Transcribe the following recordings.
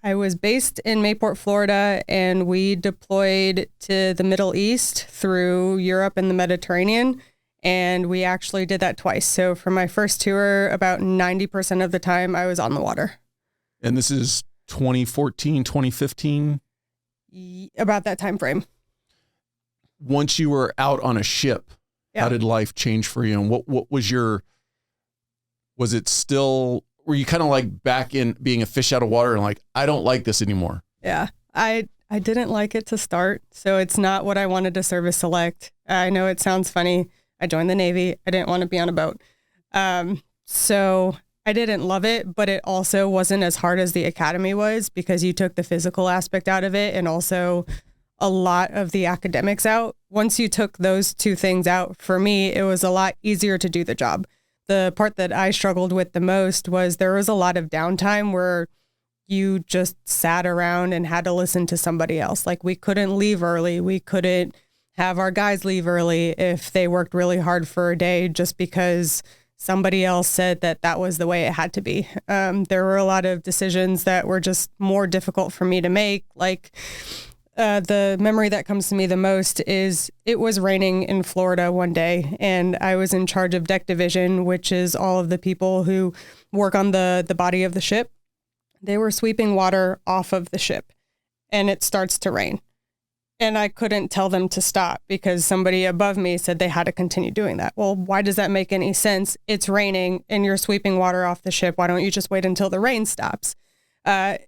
I was based in Mayport, Florida, and we deployed to the Middle East through Europe and the Mediterranean. And we actually did that twice. So for my first tour, about 90% of the time I was on the water. And this is 2014, 2015? About that time frame. Once you were out on a ship, how did life change for you? And what was was it still, were you kind of like back in being a fish out of water and like, I don't like this anymore? Yeah, I didn't like it to start. So it's not what I wanted to service select. I know it sounds funny. I joined the Navy. I didn't want to be on a boat. So I didn't love it, but it also wasn't as hard as the academy was because you took the physical aspect out of it and also a lot of the academics out. Once you took those two things out, for me, it was a lot easier to do the job. The part that I struggled with the most was there was a lot of downtime where you just sat around and had to listen to somebody else. Like we couldn't leave early. We couldn't have our guys leave early if they worked really hard for a day just because somebody else said that was the way it had to be. There were a lot of decisions that were just more difficult for me to make. Like the memory that comes to me the most is it was raining in Florida one day and I was in charge of deck division, which is all of the people who work on the body of the ship. They were sweeping water off of the ship and it starts to rain. And I couldn't tell them to stop because somebody above me said they had to continue doing that. Well, why does that make any sense? It's raining and you're sweeping water off the ship. Why don't you just wait until the rain stops? Because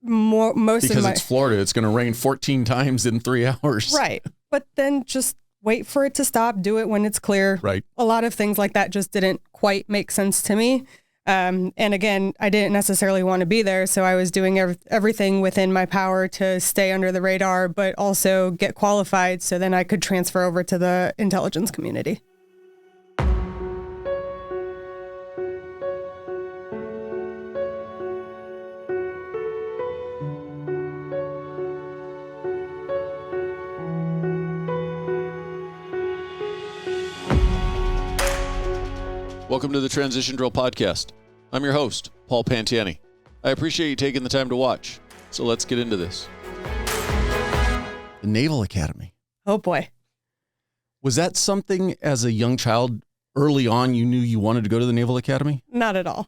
it's Florida. It's going to rain 14 times in 3 hours. Right. But then just wait for it to stop. Do it when it's clear. Right. A lot of things like that just didn't quite make sense to me. And again, I didn't necessarily want to be there. So I was doing everything within my power to stay under the radar, but also get qualified so then I could transfer over to the intelligence community. Welcome to the Transition Drill Podcast. I'm your host, Paul Pantiani. I appreciate you taking the time to watch. So let's get into this. The Naval Academy. Oh boy. Was that something as a young child early on you knew you wanted to go to the Naval Academy? Not at all.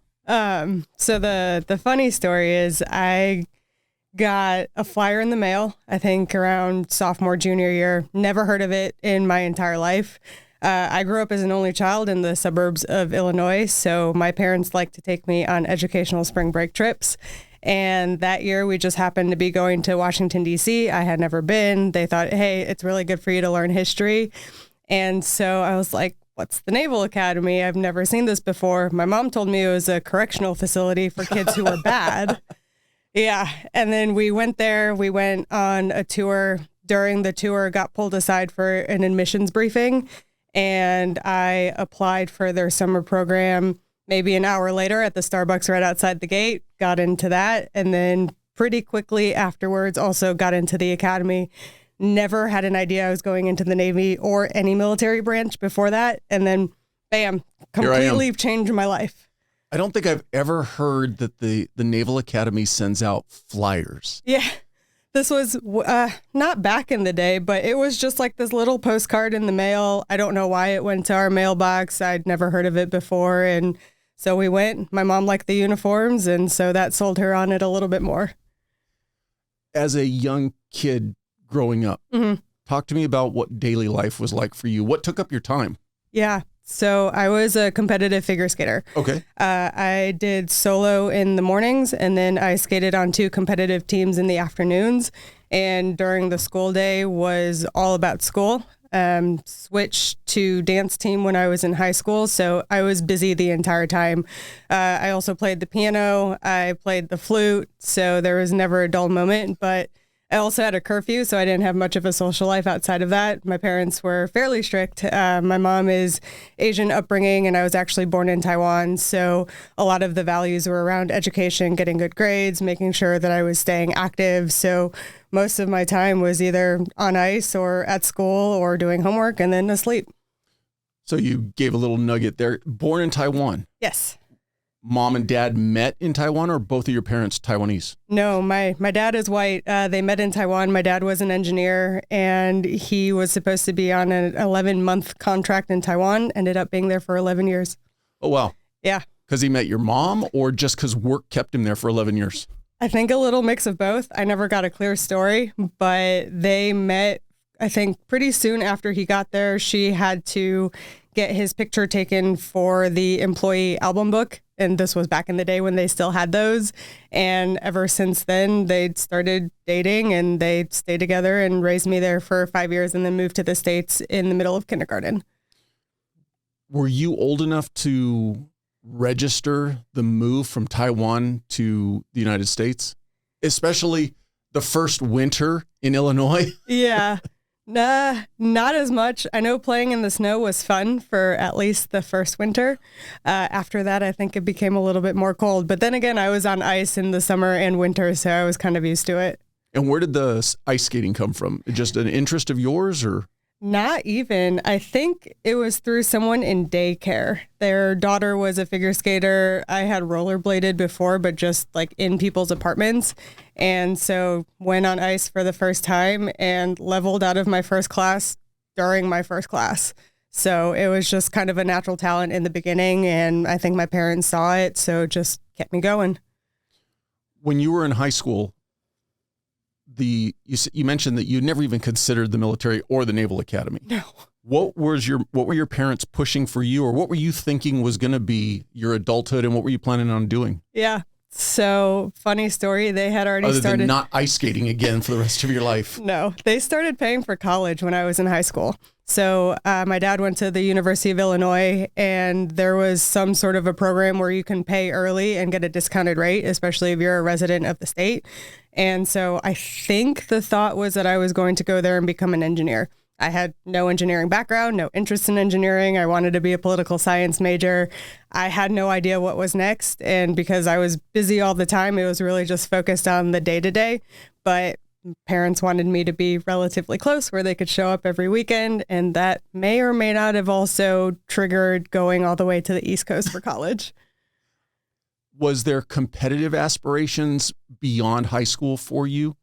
So the funny story is I got a flyer in the mail, I think around sophomore, junior year. Never heard of it in my entire life. I grew up as an only child in the suburbs of Illinois, so my parents liked to take me on educational spring break trips. And that year, we just happened to be going to Washington, D.C. I had never been. They thought, hey, it's really good for you to learn history. And so I was like, what's the Naval Academy? I've never seen this before. My mom told me it was a correctional facility for kids who were bad. Yeah. And then we went there. We went on a tour. During the tour, got pulled aside for an admissions briefing. And I applied for their summer program maybe an hour later at the Starbucks right outside the gate, got into that. And then pretty quickly afterwards also got into the academy. Never had an idea I was going into the Navy or any military branch before that. And then, bam, completely changed my life. I don't think I've ever heard that the Naval Academy sends out flyers. Yeah. This was not back in the day, but it was just like this little postcard in the mail. I don't know why it went to our mailbox. I'd never heard of it before. And so we went. My mom liked the uniforms, and so that sold her on it a little bit more. As a young kid growing up, talk to me about what daily life was like for you. What took up your time? Yeah. So I was a competitive figure skater. Okay. I did solo in the mornings, and then I skated on 2 competitive teams in the afternoons. And during the school day was all about school. Switched to dance team when I was in high school, so I was busy the entire time. I also played the piano. I played the flute, so there was never a dull moment, but I also had a curfew, so I didn't have much of a social life outside of that. My parents were fairly strict. My mom is Asian upbringing, and I was actually born in Taiwan. So a lot of the values were around education, getting good grades, making sure that I was staying active. So most of my time was either on ice or at school or doing homework and then asleep. So you gave a little nugget there. Born in Taiwan. Yes. mom and dad met in Taiwan, or both of your parents Taiwanese? No, my dad is white. They met in Taiwan. My dad was an engineer, and he was supposed to be on an 11-month contract in Taiwan, ended up being there for 11 years. Oh, wow. Yeah. Because he met your mom, or just because work kept him there for 11 years? I think a little mix of both. I never got a clear story, but they met, I think, pretty soon after he got there. She had to get his picture taken for the employee album book. And this was back in the day when they still had those. And ever since then, they started dating and they stayed together and raised me there for 5 years and then moved to the States in the middle of kindergarten. Were you old enough to register the move from Taiwan to the United States, especially the first winter in Illinois? Yeah. Nah, not as much. I know playing in the snow was fun for at least the first winter. After that, I think it became a little bit more cold. But then again, I was on ice in the summer and winter, so I was kind of used to it. And where did the ice skating come from? Just an interest of yours, or? Not even. I think it was through someone in daycare. Their daughter was a figure skater. I had rollerbladed before, but just like in people's apartments. And so went on ice for the first time and leveled out of my first class during my first class. So it was just kind of a natural talent in the beginning. And I think my parents saw it, so just kept me going. When you were in high school, you mentioned that you never even considered the military or the Naval Academy. No. What were your parents pushing for you, or what were you thinking was going to be your adulthood, and what were you planning on doing? Yeah. So funny story. They had already Other started than not ice skating again for the rest of your life. No, they started paying for college when I was in high school. So my dad went to the University of Illinois, and there was some sort of a program where you can pay early and get a discounted rate, especially if you're a resident of the state. And so I think the thought was that I was going to go there and become an engineer. I had no engineering background, no interest in engineering. I wanted to be a political science major. I had no idea what was next. And because I was busy all the time, it was really just focused on the day-to-day. But parents wanted me to be relatively close where they could show up every weekend. And that may or may not have also triggered going all the way to the East Coast for college. Was there competitive aspirations beyond high school for you?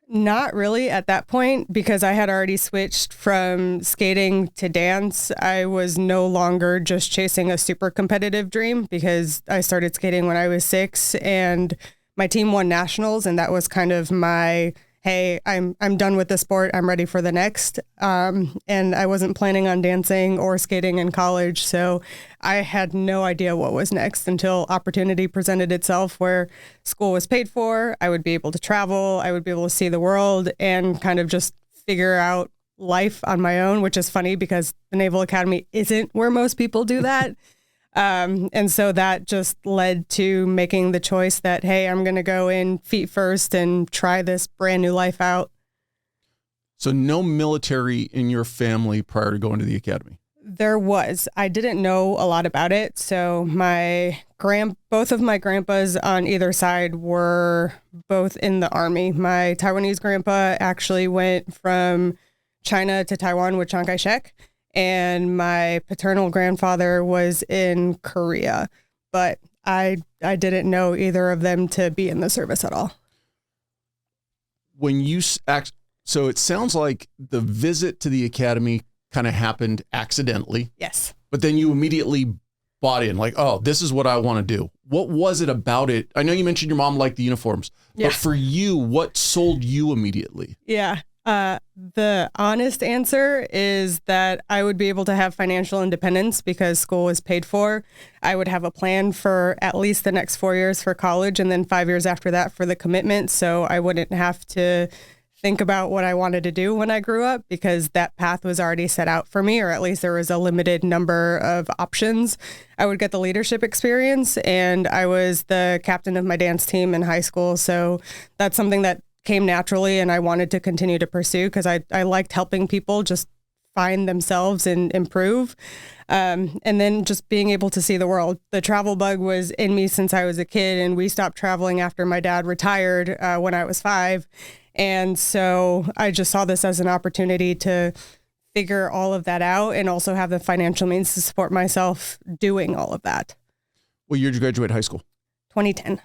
Not really at that point, because I had already switched from skating to dance. I was no longer just chasing a super competitive dream, because I started skating when I was 6 and my team won nationals. And that was kind of my, hey, I'm done with the sport. I'm ready for the next. And I wasn't planning on dancing or skating in college. So I had no idea what was next until opportunity presented itself where school was paid for. I would be able to travel. I would be able to see the world and kind of just figure out life on my own, which is funny because the Naval Academy isn't where most people do that. And so that just led to making the choice that, hey, I'm going to go in feet first and try this brand new life out. So no military in your family prior to going to the academy? There was. I didn't know a lot about it. So both of my grandpas on either side were both in the Army. My Taiwanese grandpa actually went from China to Taiwan with Chiang Kai-shek. And my paternal grandfather was in Korea, but I didn't know either of them to be in the service at all. So it sounds like the visit to the academy kind of happened accidentally. Yes. But then you immediately bought in, like, oh, this is what I want to do. What was it about it? I know you mentioned your mom liked the uniforms, but for you, what sold you immediately? Yeah. The honest answer is that I would be able to have financial independence because school was paid for. I would have a plan for at least the next 4 years for college and then 5 years after that for the commitment. So I wouldn't have to think about what I wanted to do when I grew up because that path was already set out for me, or at least there was a limited number of options. I would get the leadership experience, and I was the captain of my dance team in high school. So that's something that came naturally and I wanted to continue to pursue because I liked helping people just find themselves and improve. And then just being able to see the world. The travel bug was in me since I was a kid, and we stopped traveling after my dad retired when I was 5. And so I just saw this as an opportunity to figure all of that out and also have the financial means to support myself doing all of that. What year did you graduate high school? 2010.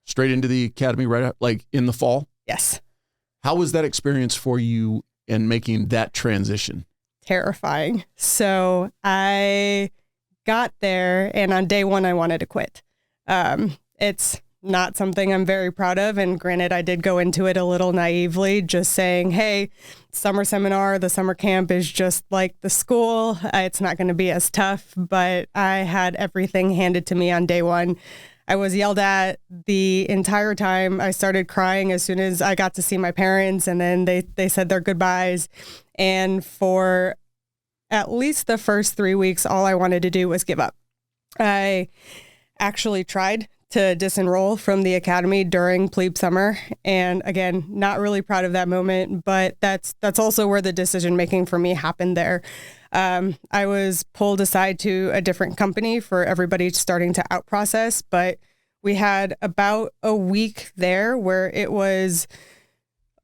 Straight into the academy right out, like in the fall? Yes. How was that experience for you in making that transition? Terrifying. So I got there, and on day one, I wanted to quit. It's not something I'm very proud of. And granted, I did go into it a little naively, just saying, hey, summer seminar, the summer camp is just like the school. It's not going to be as tough, but I had everything handed to me on day one. I was yelled at the entire time. I started crying as soon as I got to see my parents, and then they said their goodbyes. And for at least the first 3 weeks, all I wanted to do was give up. I actually tried to disenroll from the academy during plebe summer. And again, not really proud of that moment, but that's also where the decision making for me happened there. I was pulled aside to a different company for everybody starting to out process, but we had about a week there where it was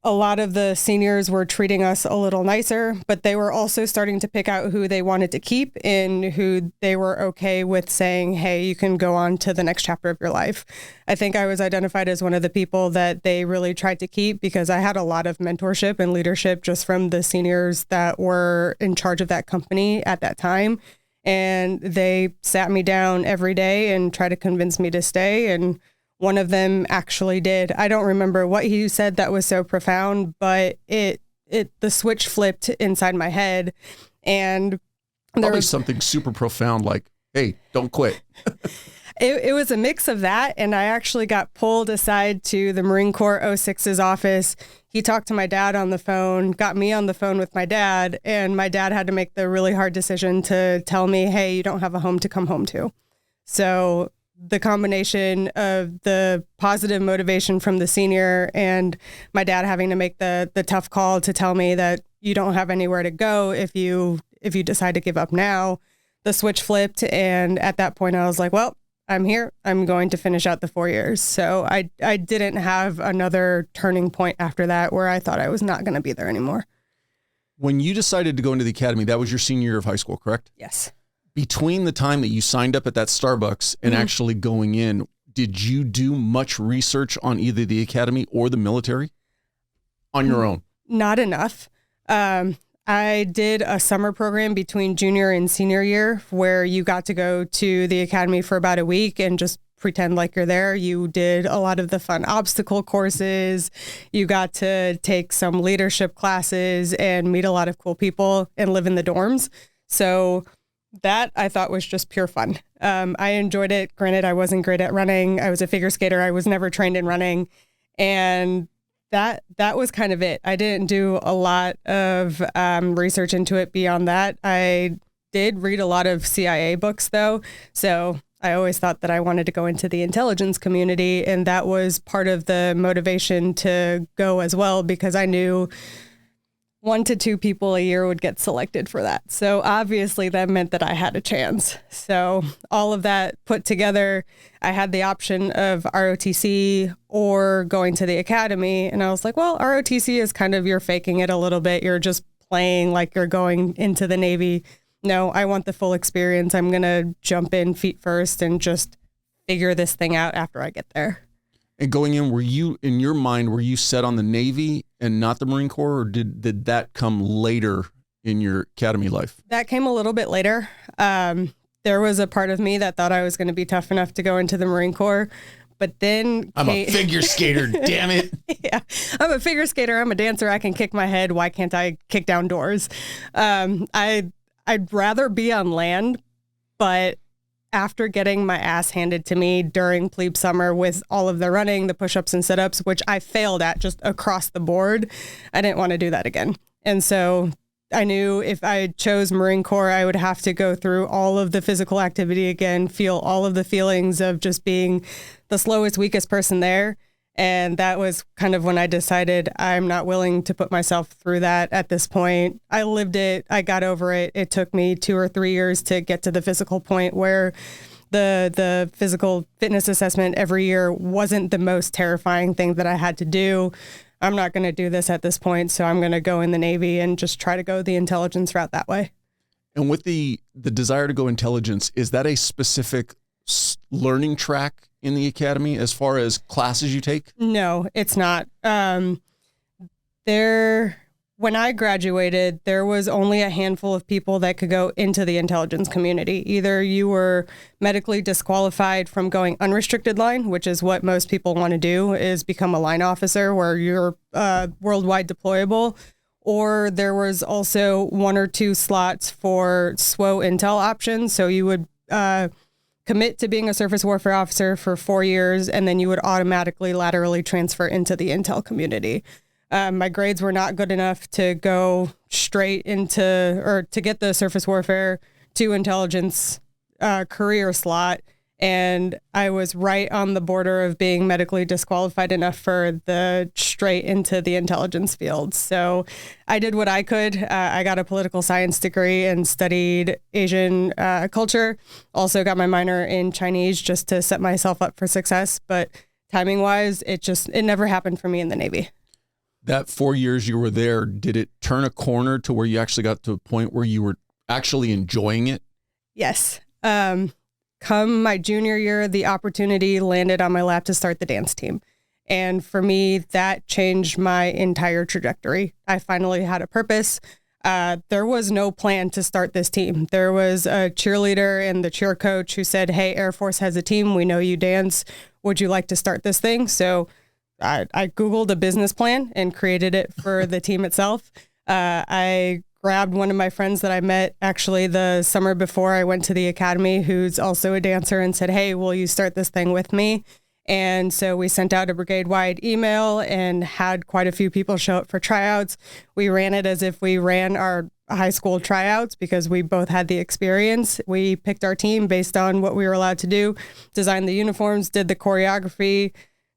a lot of the seniors were treating us a little nicer, but they were also starting to pick out who they wanted to keep and who they were okay with saying, hey, you can go on to the next chapter of your life. I think I was identified as one of the people that they really tried to keep because I had a lot of mentorship and leadership just from the seniors that were in charge of that company at that time. And they sat me down every day and tried to convince me to stay. And one of them actually did. I don't remember what he said that was so profound, but the switch flipped inside my head. And there was something super profound like, hey, don't quit. It was a mix of that. And I actually got pulled aside to the Marine Corps 06's office. He talked to my dad on the phone, got me on the phone with my dad. And my dad had to make the really hard decision to tell me, hey, you don't have a home to come home to. So the combination of the positive motivation from the senior and my dad having to make the tough call to tell me that you don't have anywhere to go if you decide to give up now, the switch flipped. And at that point I was like, well, I'm here. I'm going to finish out the 4 years. So I didn't have another turning point after that where I thought I was not going to be there anymore. When you decided to go into the academy, that was your senior year of high school, correct? Yes. Between the time that you signed up at that Starbucks and actually going in, did you do much research on either the academy or the military on your own? Not enough. I did a summer program between junior and senior year where you got to go to the academy for about a week and just pretend like you're there. You did a lot of the fun obstacle courses. You got to take some leadership classes and meet a lot of cool people and live in the dorms. So that I thought was just pure fun. I enjoyed it. Granted, I wasn't great at running. I was a figure skater. I was never trained in running. And that was kind of it. I didn't do a lot of research into it beyond that. I did read a lot of CIA books, though. So I always thought that I wanted to go into the intelligence community. And that was part of the motivation to go as well, because I knew 1 to 2 people a year would get selected for that. So obviously that meant that I had a chance. So all of that put together, I had the option of ROTC or going to the academy. And I was like, well, ROTC is kind of, you're faking it a little bit. You're just playing like you're going into the Navy. No, I want the full experience. I'm going to jump in feet first and just figure this thing out after I get there. And going in, were you, in your mind, were you set on the Navy and not the Marine Corps, or did that come later in your academy life? That came a little bit later. There was a part of me that thought I was going to be tough enough to go into the Marine Corps, but then I'm a figure skater, damn it. Yeah, I'm a figure skater. I'm a dancer. I can kick my head. Why can't I kick down doors? I'd rather be on land, but after getting my ass handed to me during plebe summer with all of the running, the push-ups and sit-ups, which I failed at just across the board, I didn't want to do that again. And so I knew if I chose Marine Corps, I would have to go through all of the physical activity again, feel all of the feelings of just being the slowest, weakest person there. And that was kind of when I decided I'm not willing to put myself through that at this point. I lived it. I got over it. It took me 2 or 3 years to get to the physical point where the physical fitness assessment every year wasn't the most terrifying thing that I had to do. I'm not going to do this at this point, so I'm going to go in the Navy and just try to go the intelligence route that way. And with the desire to go intelligence, is that a specific learning track in the academy as far as classes you take? No, it's not. When I graduated, there was only a handful of people that could go into the intelligence community. Either you were medically disqualified from going unrestricted line, which is what most people want to do, is become a line officer where you're worldwide deployable, or there was also 1 or 2 slots for SWO intel options. So you would commit to being a surface warfare officer for 4 years, and then you would automatically laterally transfer into the intel community. My grades were not good enough to go straight into, or to get the surface warfare to intelligence career slot. And I was right on the border of being medically disqualified enough for the straight into the intelligence field. So I did what I could. I got a political science degree and studied Asian culture. Also got my minor in Chinese just to set myself up for success. But timing wise, it never happened for me in the Navy. That 4 years you were there, did it turn a corner to where you actually got to a point where you were actually enjoying it? Yes. Come my junior year, the opportunity landed on my lap to start the dance team. And for me, that changed my entire trajectory. I finally had a purpose. There was no plan to start this team. There was a cheerleader and the cheer coach who said, "Hey, Air Force has a team. We know you dance. Would you like to start this thing?" So I Googled a business plan and created it for the team itself. I grabbed one of my friends that I met actually the summer before I went to the academy, who's also a dancer, and said, "Hey, will you start this thing with me?" And so we sent out a brigade-wide email and had quite a few people show up for tryouts. We ran it as if we ran our high school tryouts because we both had the experience. We picked our team based on what we were allowed to do, designed the uniforms, did the choreography,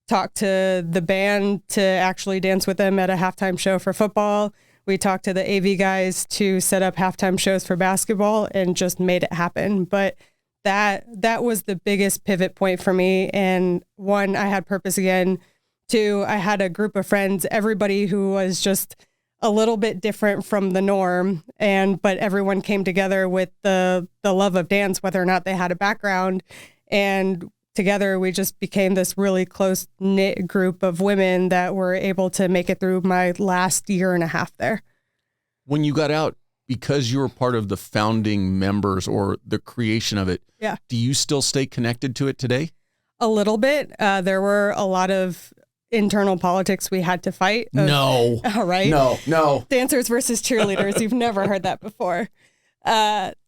talked to the band to actually dance with them at a halftime show for football. We talked to the AV guys to set up halftime shows for basketball and just made it happen. But that was the biggest pivot point for me. And 1, I had purpose again. 2, I had a group of friends, everybody who was just a little bit different from the norm. But everyone came together with the love of dance, whether or not they had a background. And together, we just became this really close-knit group of women that were able to make it through my last year and a half there. When you got out, because you were part of the founding members or the creation of it, do you still stay connected to it today? A little bit. There were a lot of internal politics we had to fight. No. All right. No. Dancers versus cheerleaders. You've never heard that before.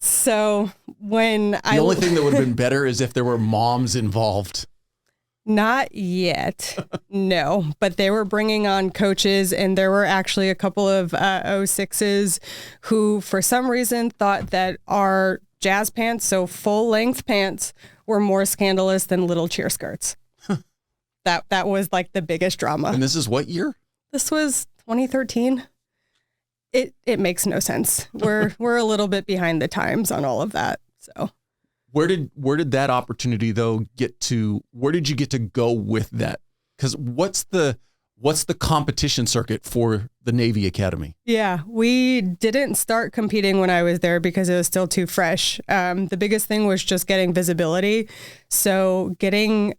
So when the only thing that would have been better is if there were moms involved. Not yet. No, but they were bringing on coaches, and there were actually a couple of 06s who for some reason thought that our jazz pants, so full length pants, were more scandalous than little cheer skirts. That was like the biggest drama. And this is what year? This was 2013. It makes no sense. We're a little bit behind the times on all of that. So where did that opportunity though get to? Where did you get to go with that? Because what's the competition circuit for the Navy Academy? Yeah, we didn't start competing when I was there because it was still too fresh. The biggest thing was just getting visibility. So getting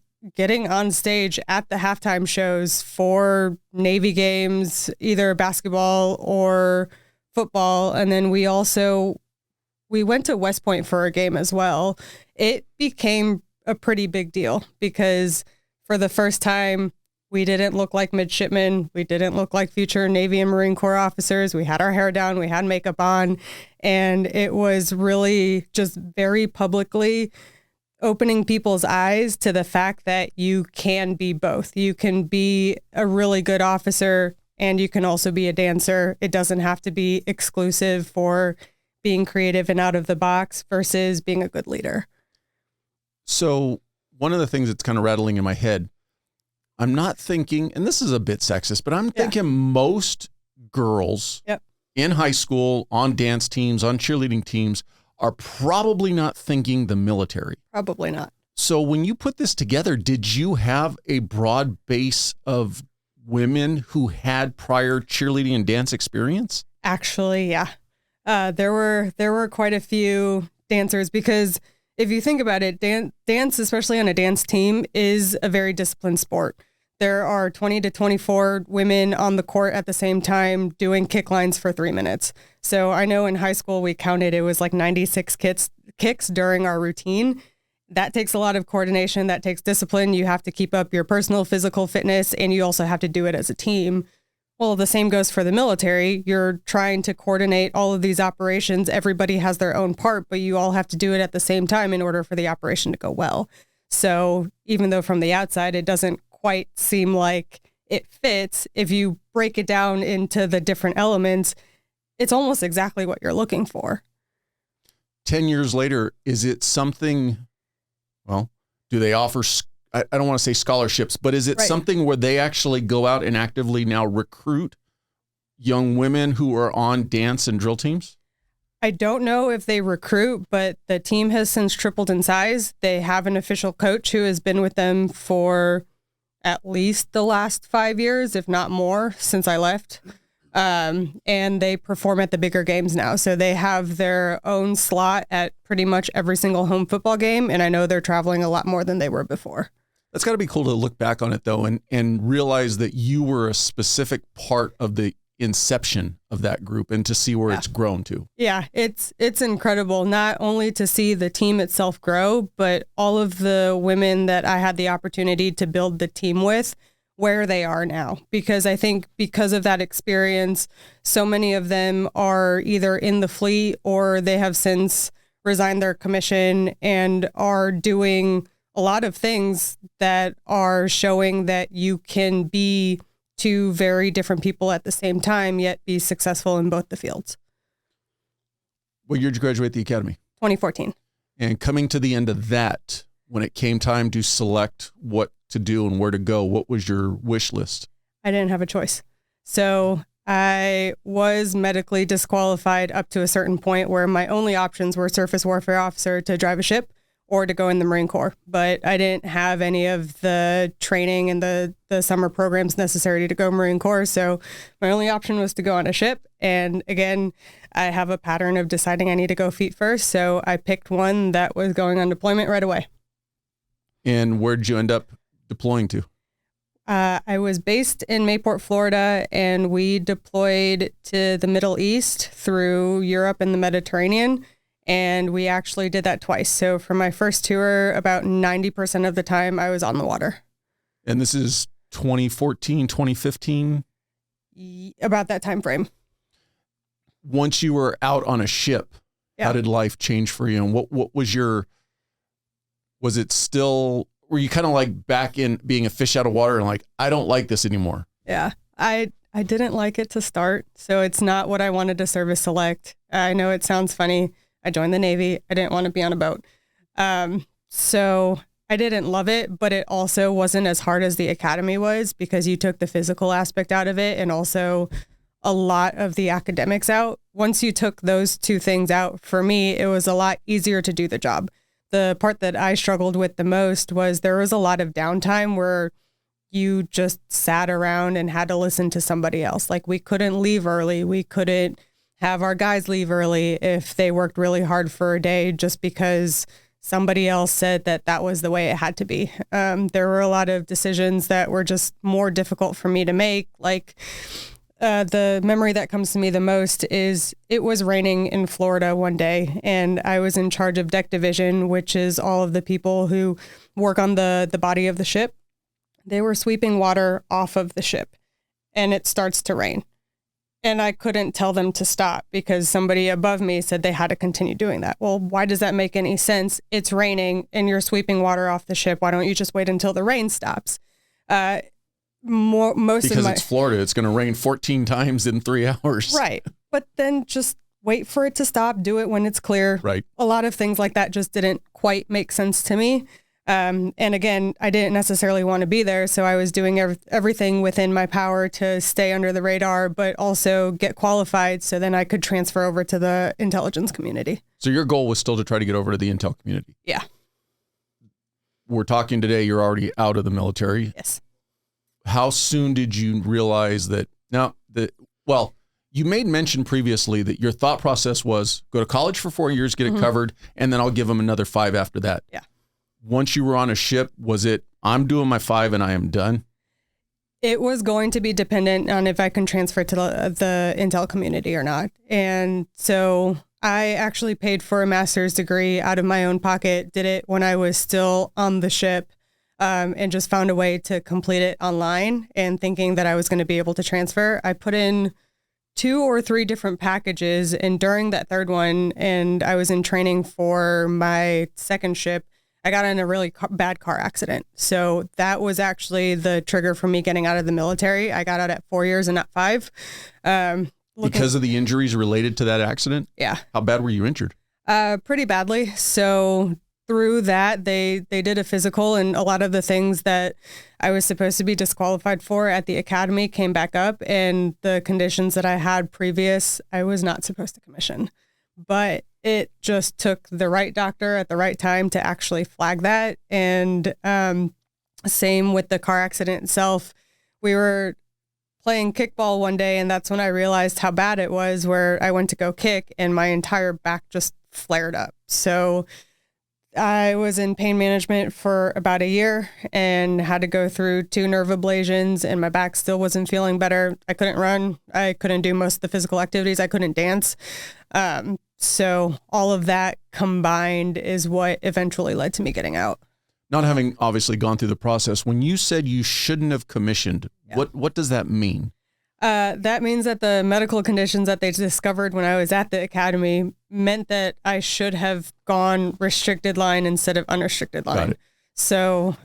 on stage at the halftime shows for Navy games, either basketball or football. And then we went to West Point for a game as well. It became a pretty big deal because for the first time, we didn't look like midshipmen. We didn't look like future Navy and Marine Corps officers. We had our hair down. We had makeup on. And it was really just very publicly opening people's eyes to the fact that you can be both. You can be a really good officer and you can also be a dancer. It doesn't have to be exclusive for being creative and out of the box versus being a good leader. So one of the things that's kind of rattling in my head, I'm not thinking, and this is a bit sexist, but I'm thinking most girls in high school, on dance teams, on cheerleading teams, are probably not thinking the military. Probably not. So when you put this together, did you have a broad base of women who had prior cheerleading and dance experience? Actually, yeah. There were quite a few dancers because if you think about it, dance, especially on a dance team, is a very disciplined sport. There are 20 to 24 women on the court at the same time doing kick lines for 3 minutes. So I know in high school we counted, it was like 96 kicks during our routine. That takes a lot of coordination. That takes discipline. You have to keep up your personal physical fitness, and you also have to do it as a team. Well, the same goes for the military. You're trying to coordinate all of these operations. Everybody has their own part, but you all have to do it at the same time in order for the operation to go well. So even though from the outside it doesn't quite seem like it fits, if you break it down into the different elements, it's almost exactly what you're looking for. 10 years later, is it something, well, do they offer, I don't want to say scholarships, but is it Right. something where they actually go out and actively now recruit young women who are on dance and drill teams? I don't know if they recruit, but the team has since tripled in size. They have an official coach who has been with them for at least the last 5 years, if not more, since I left. And they perform at the bigger games now. So they have their own slot at pretty much every single home football game. And I know they're traveling a lot more than they were before. That's got to be cool to look back on it, though, and realize that you were a specific part of the inception of that group and to see where it's grown to. Yeah, it's incredible, not only to see the team itself grow, but all of the women that I had the opportunity to build the team with, where they are now. Because I think because of that experience, so many of them are either in the fleet or they have since resigned their commission and are doing a lot of things that are showing that you can be two very different people at the same time, yet be successful in both the fields. What year did you graduate the academy? 2014. And coming to the end of that, when it came time to select what to do and where to go, what was your wish list? I didn't have a choice. So I was medically disqualified up to a certain point where my only options were surface warfare officer to drive a ship or to go in the Marine Corps. But I didn't have any of the training and the summer programs necessary to go Marine Corps. So my only option was to go on a ship. And again, I have a pattern of deciding I need to go feet first. So I picked one that was going on deployment right away. And where'd you end up deploying to? I was based in Mayport, Florida, and we deployed to the Middle East through Europe and the Mediterranean. And we actually did that twice. So for my first tour, about 90% of the time I was on the water. And this is 2014, 2015? About that time frame. Once you were out on a ship, how did life change for you? And what was was it still, were you kind of like back in being a fish out of water and like, I don't like this anymore? Yeah, I didn't like it to start. So it's not what I wanted to service select. I know it sounds funny. I joined the Navy. I didn't want to be on a boat. So I didn't love it, but it also wasn't as hard as the academy was because you took the physical aspect out of it and also a lot of the academics out. Once you took those two things out, for me, it was a lot easier to do the job. The part that I struggled with the most was there was a lot of downtime where you just sat around and had to listen to somebody else. Like we couldn't leave early. We couldn't have our guys leave early if they worked really hard for a day just because somebody else said that that was the way it had to be. There were a lot of decisions that were just more difficult for me to make. Like the memory that comes to me the most is it was raining in Florida one day and I was in charge of deck division, which is all of the people who work on the body of the ship. They were sweeping water off of the ship and it starts to rain. And I couldn't tell them to stop because somebody above me said they had to continue doing that. Well, why does that make any sense? It's raining and you're sweeping water off the ship. Why don't you just wait until the rain stops? Because it's Florida. It's going to rain 14 times in 3 hours. Right. But then just wait for it to stop. Do it when it's clear. Right. A lot of things like that just didn't quite make sense to me. And again, I didn't necessarily want to be there. So I was doing everything within my power to stay under the radar, but also get qualified so then I could transfer over to the intelligence community. So your goal was still to try to get over to the intel community. Yeah. We're talking today, you're already out of the military. Yes. How soon did you realize that You made mention previously that your thought process was go to college for 4 years, get it covered, and then I'll give them another 5 after that. Yeah. Once you were on a ship, was it, I'm doing my 5 and I am done? It was going to be dependent on if I can transfer to the Intel community or not. And so I actually paid for a master's degree out of my own pocket, did it when I was still on the ship, and just found a way to complete it online and thinking that I was going to be able to transfer. I put in 2 or 3 different packages, and during that third one, and I was in training for my second ship, I got in a really bad car accident. So that was actually the trigger for me getting out of the military. I got out at 4 years and not 5. Because of the injuries related to that accident? Yeah. How bad were you injured? Pretty badly. So through that, they did a physical, and a lot of the things that I was supposed to be disqualified for at the academy came back up, and the conditions that I had previous, I was not supposed to commission. But it just took the right doctor at the right time to actually flag that. And same with the car accident itself. We were playing kickball one day, and that's when I realized how bad it was, where I went to go kick and my entire back just flared up. So I was in pain management for about a year and had to go through 2 nerve ablations, and my back still wasn't feeling better. I couldn't run. I couldn't do most of the physical activities. I couldn't dance. So all of that combined is what eventually led to me getting out. Not having obviously gone through the process, when you said you shouldn't have commissioned, what does that mean? That means that the medical conditions that they discovered when I was at the academy meant that I should have gone restricted line instead of unrestricted line. So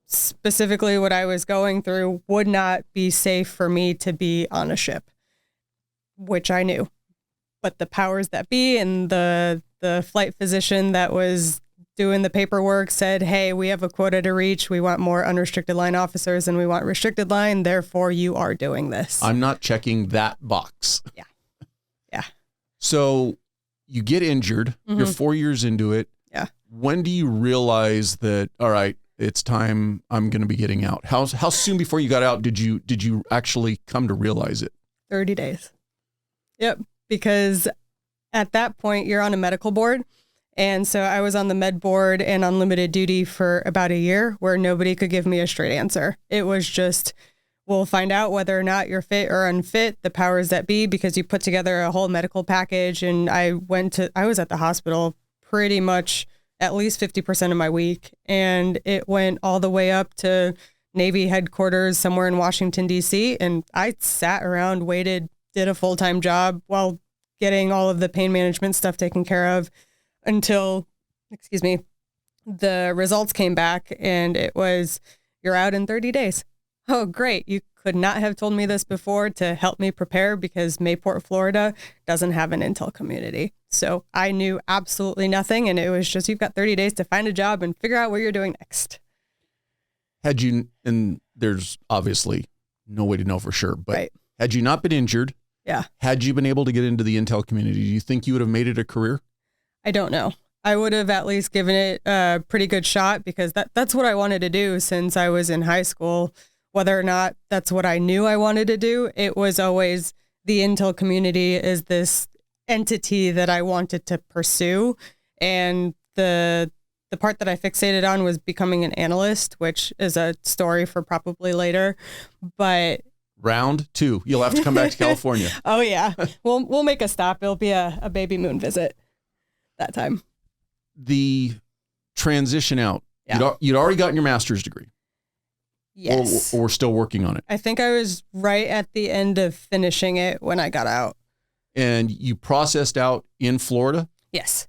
specifically what I was going through would not be safe for me to be on a ship, which I knew. But the powers that be and the flight physician that was doing the paperwork said, hey, we have a quota to reach. We want more unrestricted line officers and we want restricted line. Therefore, you are doing this. I'm not checking that box. Yeah. Yeah. So you get injured. You're 4 years into it. Yeah. When do you realize that, all right, it's time, I'm going to be getting out? How soon before you got out did you actually come to realize it? 30 days. Yep. Because at that point, you're on a medical board. And so I was on the med board and on limited duty for about a year, where nobody could give me a straight answer. It was just, we'll find out whether or not you're fit or unfit, the powers that be, because you put together a whole medical package. And I was at the hospital pretty much at least 50% of my week. And it went all the way up to Navy headquarters somewhere in Washington, D.C. And I sat around, waited, did a full-time job while getting all of the pain management stuff taken care of until, the results came back, and it was, you're out in 30 days. Oh, great. You could not have told me this before to help me prepare, because Mayport, Florida doesn't have an Intel community. So I knew absolutely nothing. And it was just, you've got 30 days to find a job and figure out what you're doing next. Had you, and there's obviously no way to know for sure, but had you not been injured, had you been able to get into the Intel community, do you think you would have made it a career? I don't know. I would have at least given it a pretty good shot, because that's what I wanted to do since I was in high school. Whether or not that's what I knew I wanted to do, it was always the Intel community is this entity that I wanted to pursue. And the part that I fixated on was becoming an analyst, which is a story for probably later. But round 2, you'll have to come back to California. Oh yeah, we'll make a stop. It'll be a baby moon visit that time. The transition out. You'd already gotten your master's degree. Yes. Or still working on it. I think I was right at the end of finishing it when I got out. And you processed out in Florida? Yes.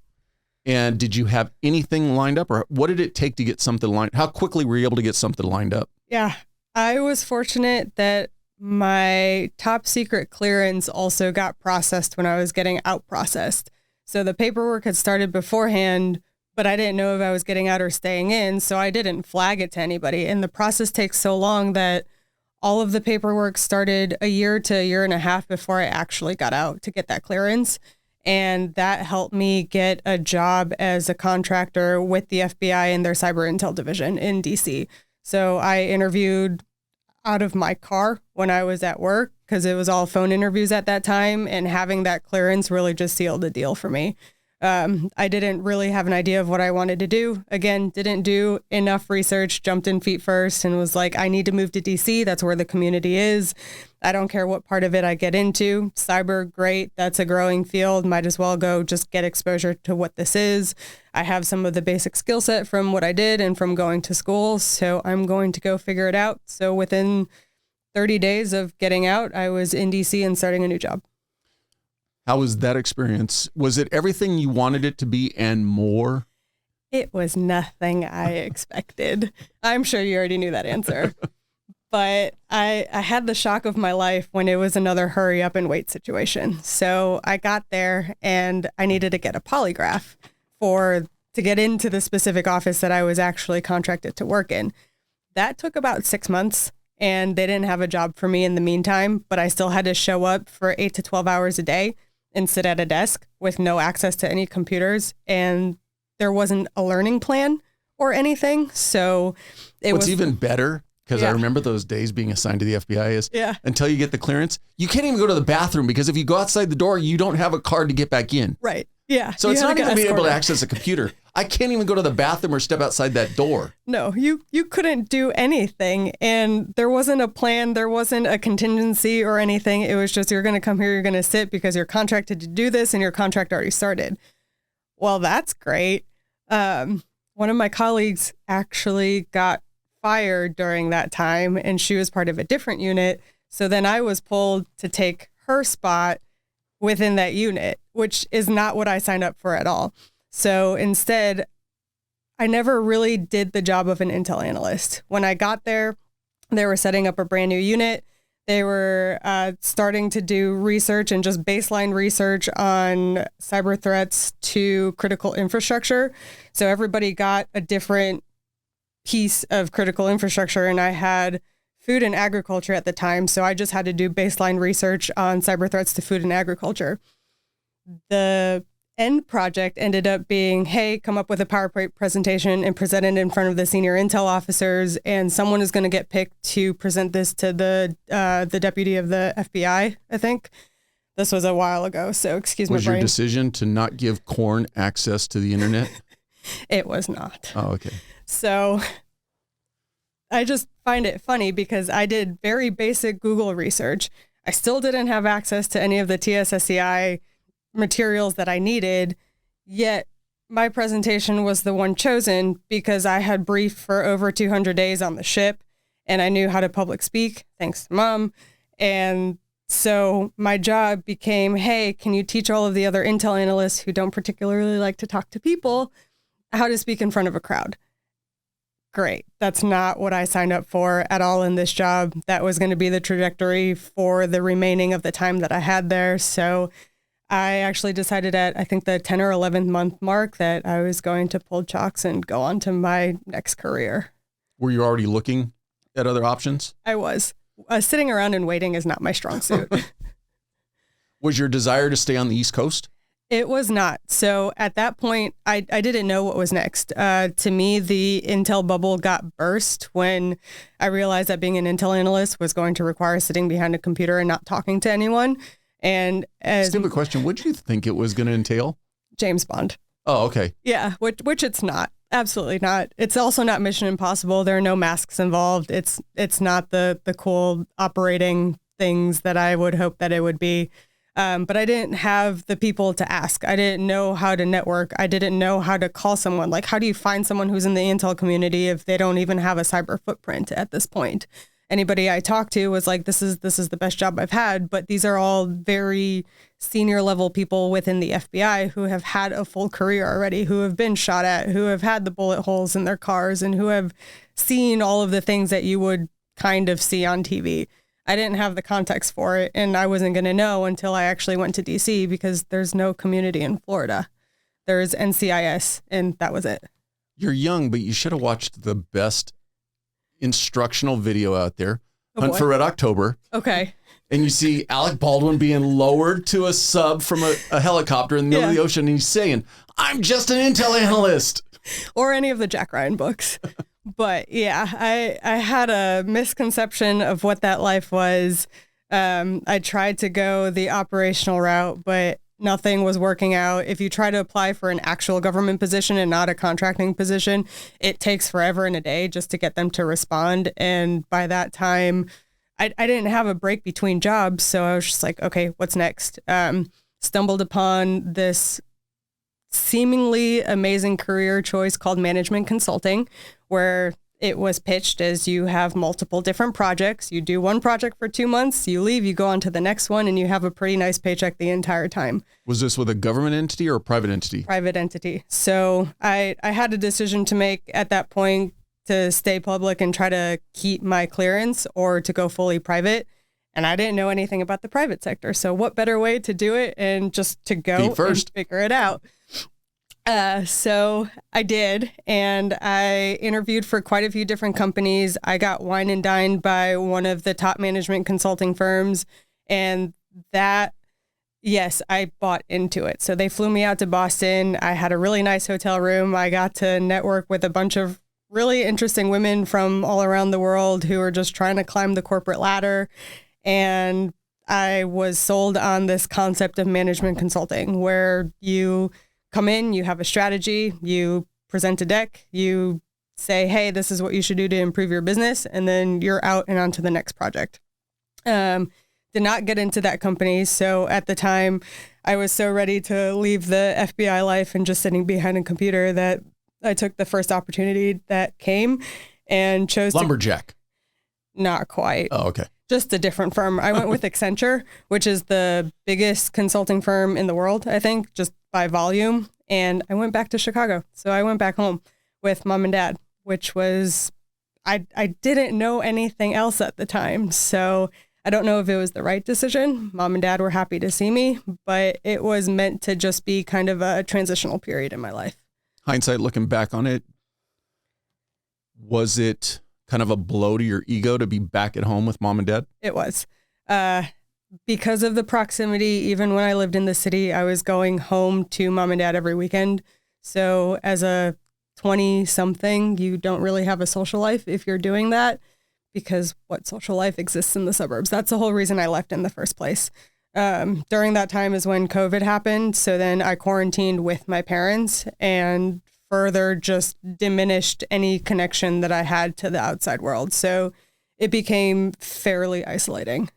And did you have anything lined up, or what did it take to get something lined? How quickly were you able to get something lined up? Yeah, I was fortunate that my top secret clearance also got processed when I was getting out processed. So the paperwork had started beforehand, but I didn't know if I was getting out or staying in. So I didn't flag it to anybody. And the process takes so long that all of the paperwork started a year to a year and a half before I actually got out to get that clearance. And that helped me get a job as a contractor with the FBI in their cyber intel division in DC. So I interviewed out of my car when I was at work, because it was all phone interviews at that time. And having that clearance really just sealed the deal for me. I didn't really have an idea of what I wanted to do. Again, didn't do enough research, jumped in feet first and was like, I need to move to DC. That's where the community is. I don't care what part of it I get into. Cyber, great. That's a growing field. Might as well go just get exposure to what this is. I have some of the basic skill set from what I did and from going to school. So I'm going to go figure it out. So within 30 days of getting out, I was in DC and starting a new job. How was that experience? Was it everything you wanted it to be and more? It was nothing I expected. I'm sure you already knew that answer. But I had the shock of my life when it was another hurry up and wait situation. So I got there and I needed to get a polygraph to get into the specific office that I was actually contracted to work in. That took about 6 months. And they didn't have a job for me in the meantime, but I still had to show up for 8 to 12 hours a day and sit at a desk with no access to any computers. And there wasn't a learning plan or anything. So What's even better, because I remember those days being assigned to the FBI, is until you get the clearance, you can't even go to the bathroom because if you go outside the door, you don't have a card to get back in. Right. Yeah. So it's not even being able to access a computer. I can't even go to the bathroom or step outside that door. No, you couldn't do anything. And there wasn't a plan. There wasn't a contingency or anything. It was just, you're going to come here, you're going to sit because you're contracted to do this and your contract already started. Well, that's great. One of my colleagues actually got fired during that time and she was part of a different unit. So then I was pulled to take her spot within that unit, which is not what I signed up for at all. So instead, I never really did the job of an intel analyst. When I got there, they were setting up a brand new unit. They were starting to do research and just baseline research on cyber threats to critical infrastructure. So everybody got a different piece of critical infrastructure, and I had food and agriculture at the time. So I just had to do baseline research on cyber threats to food and agriculture. The end project ended up being, hey, come up with a PowerPoint presentation and present it in front of the senior intel officers, and someone is going to get picked to present this to the deputy of the FBI, I think. This was a while ago, so excuse me. Was your decision to not give Corn access to the internet? It was not. Oh, okay. So I just find it funny because I did very basic Google research. I still didn't have access to any of the TSSCI materials that I needed, yet my presentation was the one chosen because I had briefed for over 200 days on the ship and I knew how to public speak, thanks to Mom. And so my job became, hey, can you teach all of the other intel analysts who don't particularly like to talk to people how to speak in front of a crowd? Great. That's not what I signed up for at all in this job. That was going to be the trajectory for the remaining of the time that I had there. So I actually decided at, I think, the 10 or 11th month mark that I was going to pull chocks and go on to my next career. Were you already looking at other options? I was. Sitting around and waiting is not my strong suit. Was your desire to stay on the East Coast? It was not. So at that point, I didn't know what was next. To me, the Intel bubble got burst when I realized that being an Intel analyst was going to require sitting behind a computer and not talking to anyone. And stupid question. What did you think it was going to entail? James Bond. Oh, okay. Yeah, which it's not. Absolutely not. It's also not Mission Impossible. There are no masks involved. It's not the cool operating things that I would hope that it would be. But I didn't have the people to ask. I didn't know how to network. I didn't know how to call someone. Like, how do you find someone who's in the Intel community if they don't even have a cyber footprint at this point? Anybody I talked to was like, this is the best job I've had. But these are all very senior level people within the FBI who have had a full career already, who have been shot at, who have had the bullet holes in their cars, and who have seen all of the things that you would kind of see on TV. I didn't have the context for it, and I wasn't going to know until I actually went to DC because there's no community in Florida. There's NCIS, and that was it. You're young, but you should have watched the best instructional video out there, Hunt for Red October. Okay. And you see Alec Baldwin being lowered to a sub from a helicopter in the middle of the ocean, and he's saying, "I'm just an intel analyst." Or any of the Jack Ryan books. But yeah, I had a misconception of what that life was. I tried to go the operational route, but nothing was working out. If you try to apply for an actual government position and not a contracting position, it takes forever and a day just to get them to respond. And by that time, I didn't have a break between jobs. So I was just like, okay, what's next? Stumbled upon this seemingly amazing career choice called management consulting, where it was pitched as you have multiple different projects. You do one project for 2 months, you leave, you go on to the next one, and you have a pretty nice paycheck the entire time. Was this with a government entity or a private entity? Private entity. So I had a decision to make at that point to stay public and try to keep my clearance or to go fully private. And I didn't know anything about the private sector. So what better way to do it and just to go and figure it out? So I did, and I interviewed for quite a few different companies. I got wine and dined by one of the top management consulting firms, and that, yes, I bought into it. So they flew me out to Boston. I had a really nice hotel room. I got to network with a bunch of really interesting women from all around the world who were just trying to climb the corporate ladder. And I was sold on this concept of management consulting, where you come in, you have a strategy, you present a deck, you say, hey, this is what you should do to improve your business, and then you're out and on to the next project. Did not get into that company. So at the time, I was so ready to leave the FBI life and just sitting behind a computer that I took the first opportunity that came and chose Lumberjack. Not quite. Oh, okay. Just a different firm. I went with Accenture, which is the biggest consulting firm in the world, I think, just by volume. And I went back to Chicago. So I went back home with mom and dad, which was, I didn't know anything else at the time. So I don't know if it was the right decision. Mom and dad were happy to see me, but it was meant to just be kind of a transitional period in my life. Hindsight, looking back on it, was it kind of a blow to your ego to be back at home with mom and dad? It was. Because of the proximity, even when I lived in the city, I was going home to mom and dad every weekend. So as a 20-something, you don't really have a social life if you're doing that, because what social life exists in the suburbs? That's the whole reason I left in the first place. During that time is when COVID happened. So then I quarantined with my parents and further just diminished any connection that I had to the outside world. So it became fairly isolating.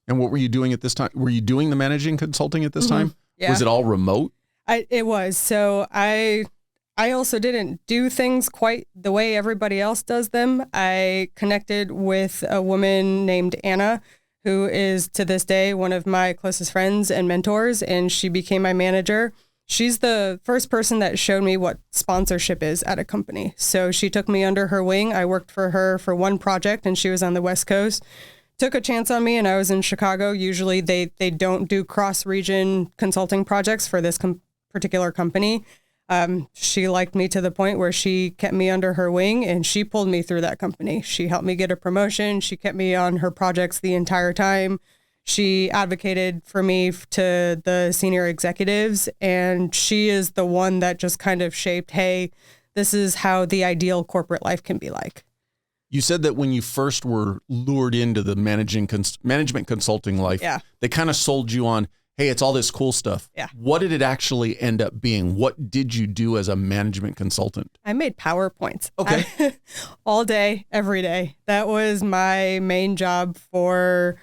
And what were you doing at this time? Were you doing the managing consulting at this time? Yeah. Was it all remote? It was. So I also didn't do things quite the way everybody else does them. I connected with a woman named Anna, who is to this day one of my closest friends and mentors, and she became my manager. She's the first person that showed me what sponsorship is at a company. So she took me under her wing. I worked for her for one project, and she was on the West Coast. Took a chance on me, and I was in Chicago. Usually they don't do cross-region consulting projects for this particular company. She liked me to the point where she kept me under her wing, and she pulled me through that company. She helped me get a promotion. She kept me on her projects the entire time. She advocated for me to the senior executives, and she is the one that just kind of shaped, hey, this is how the ideal corporate life can be like. You said that when you first were lured into the management consulting life, they kind of sold you on, hey, it's all this cool stuff. Yeah. What did it actually end up being? What did you do as a management consultant? I made PowerPoints. Okay. All day, every day. That was my main job for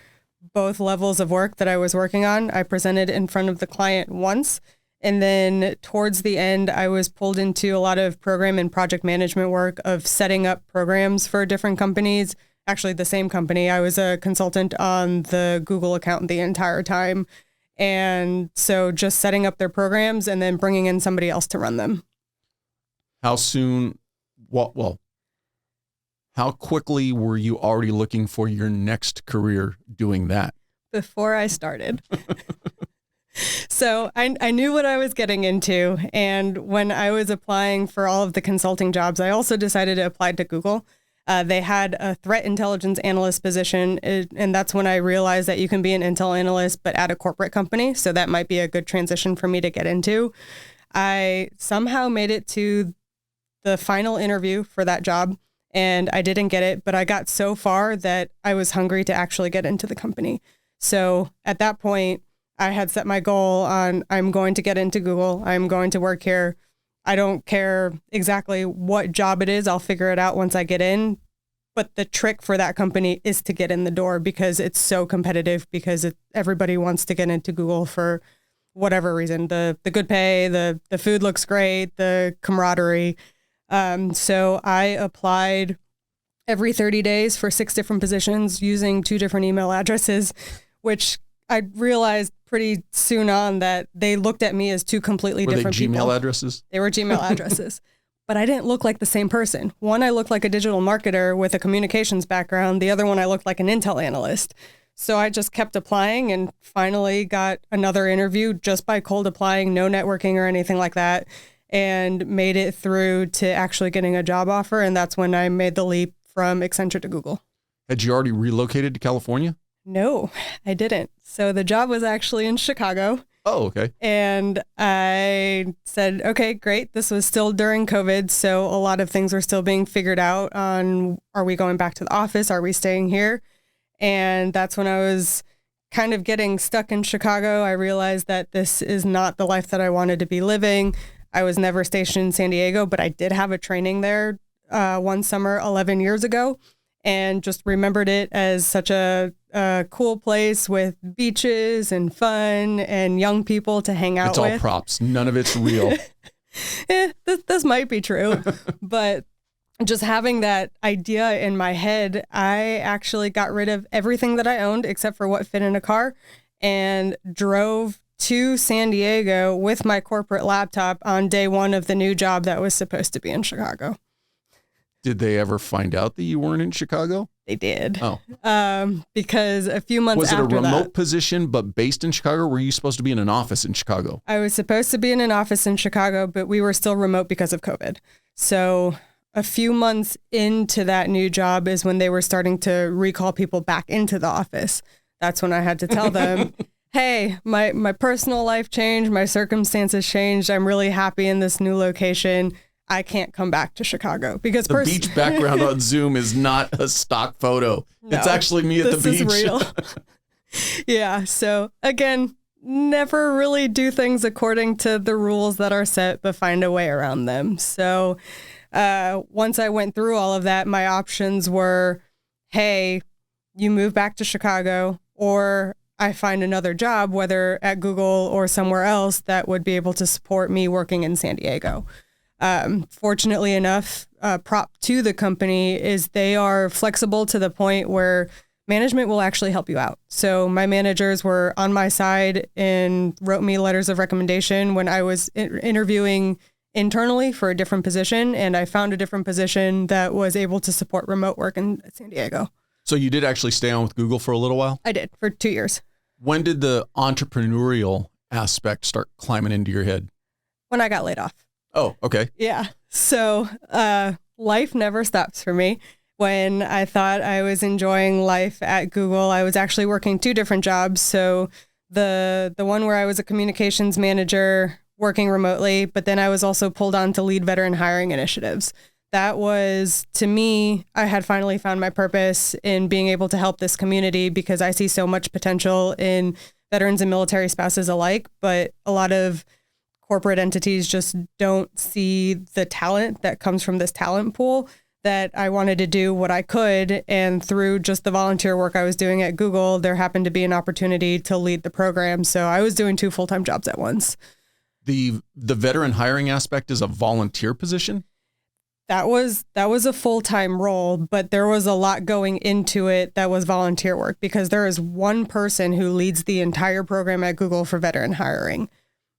both levels of work that I was working on. I presented in front of the client once. And then towards the end, I was pulled into a lot of program and project management work of setting up programs for different companies. Actually, the same company. I was a consultant on the Google account the entire time. And so just setting up their programs and then bringing in somebody else to run them. How soon, how quickly were you already looking for your next career doing that? Before I started. So I knew what I was getting into. And when I was applying for all of the consulting jobs, I also decided to apply to Google. They had a threat intelligence analyst position. And that's when I realized that you can be an intel analyst, but at a corporate company. So that might be a good transition for me to get into. I somehow made it to the final interview for that job, and I didn't get it, but I got so far that I was hungry to actually get into the company. So at that point, I had set my goal on I'm going to get into Google. I'm going to work here. I don't care exactly what job it is. I'll figure it out once I get in. But the trick for that company is to get in the door because it's so competitive because everybody wants to get into Google for whatever reason. The good pay, the food looks great, the camaraderie. So I applied every 30 days for 6 different positions using 2 different email addresses, which I realized pretty soon on that they looked at me as 2 completely different people. Were they Gmail addresses? They were Gmail addresses. But I didn't look like the same person. One, I looked like a digital marketer with a communications background. The other one, I looked like an Intel analyst. So I just kept applying and finally got another interview just by cold applying, no networking or anything like that, and made it through to actually getting a job offer. And that's when I made the leap from Accenture to Google. Had you already relocated to California? No, I didn't. So the job was actually in Chicago. Oh, okay. And I said, okay, great. This was still during COVID. So a lot of things were still being figured out on, are we going back to the office? Are we staying here? And that's when I was kind of getting stuck in Chicago. I realized that this is not the life that I wanted to be living. I was never stationed in San Diego, but I did have a training there one summer 11 years ago and just remembered it as such a cool place with beaches and fun and young people to hang out with. It's all props. None of it's real. This might be true, but just having that idea in my head, I actually got rid of everything that I owned except for what fit in a car and drove to San Diego with my corporate laptop on day 1 of the new job that was supposed to be in Chicago. Did they ever find out that you weren't in Chicago? They did. Oh. Because a few months after that. Was it a remote position but based in Chicago? Or were you supposed to be in an office in Chicago? I was supposed to be in an office in Chicago, but we were still remote because of COVID. So a few months into that new job is when they were starting to recall people back into the office. That's when I had to tell them, hey, my personal life changed. My circumstances changed. I'm really happy in this new location. I can't come back to Chicago because the beach background on Zoom is not a stock photo. No, it's actually me at the beach. This is real. Yeah. So again, never really do things according to the rules that are set, but find a way around them. So once I went through all of that, my options were, hey, you move back to Chicago, or I find another job, whether at Google or somewhere else that would be able to support me working in San Diego. Fortunately enough, prop to the company is they are flexible to the point where management will actually help you out. So my managers were on my side and wrote me letters of recommendation when I was interviewing internally for a different position. And I found a different position that was able to support remote work in San Diego. So you did actually stay on with Google for a little while? I did, for 2 years. When did the entrepreneurial aspect start climbing into your head? When I got laid off. Oh, okay. Yeah. So life never stops for me. When I thought I was enjoying life at Google, I was actually working 2 different jobs. So the one where I was a communications manager working remotely, but then I was also pulled on to lead veteran hiring initiatives. That was, to me, I had finally found my purpose in being able to help this community because I see so much potential in veterans and military spouses alike, but a lot of corporate entities just don't see the talent that comes from this talent pool, that I wanted to do what I could. And through just the volunteer work I was doing at Google, there happened to be an opportunity to lead the program. So I was doing 2 full-time jobs at once. The veteran hiring aspect is a volunteer position? That was a full-time role, but there was a lot going into it that was volunteer work because there is one person who leads the entire program at Google for veteran hiring.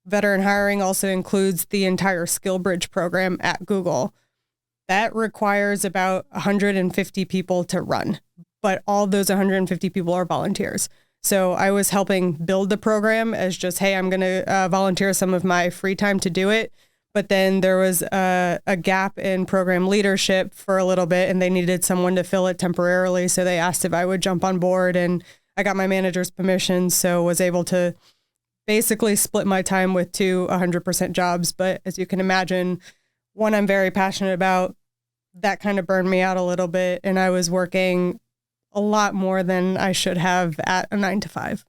Veteran hiring also includes the entire SkillBridge program at Google. That requires about 150 people to run, but all those 150 people are volunteers. So I was helping build the program as just, hey, I'm going to volunteer some of my free time to do it. But then there was a gap in program leadership for a little bit, and they needed someone to fill it temporarily. So they asked if I would jump on board, and I got my manager's permission, so was able to basically split my time with 2 100% jobs. But as you can imagine, one I'm very passionate about, that kind of burned me out a little bit. And I was working a lot more than I should have at a 9 to 5.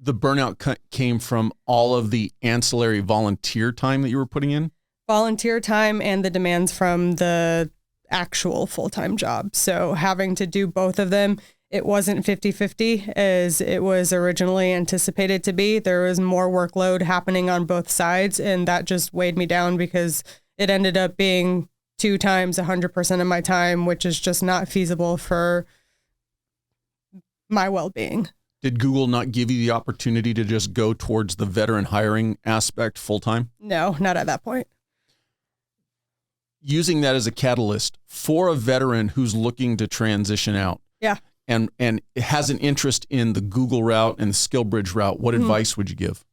The burnout came from all of the ancillary volunteer time that you were putting in? Volunteer time and the demands from the actual full-time job. So having to do both of them, it wasn't 50-50 as it was originally anticipated to be. There was more workload happening on both sides, and that just weighed me down because it ended up being 2 times 100% of my time, which is just not feasible for my well-being. Did Google not give you the opportunity to just go towards the veteran hiring aspect full-time? No, not at that point. Using that as a catalyst for a veteran who's looking to transition out. Yeah. And has an interest in the Google route and the SkillBridge route, what advice would you give?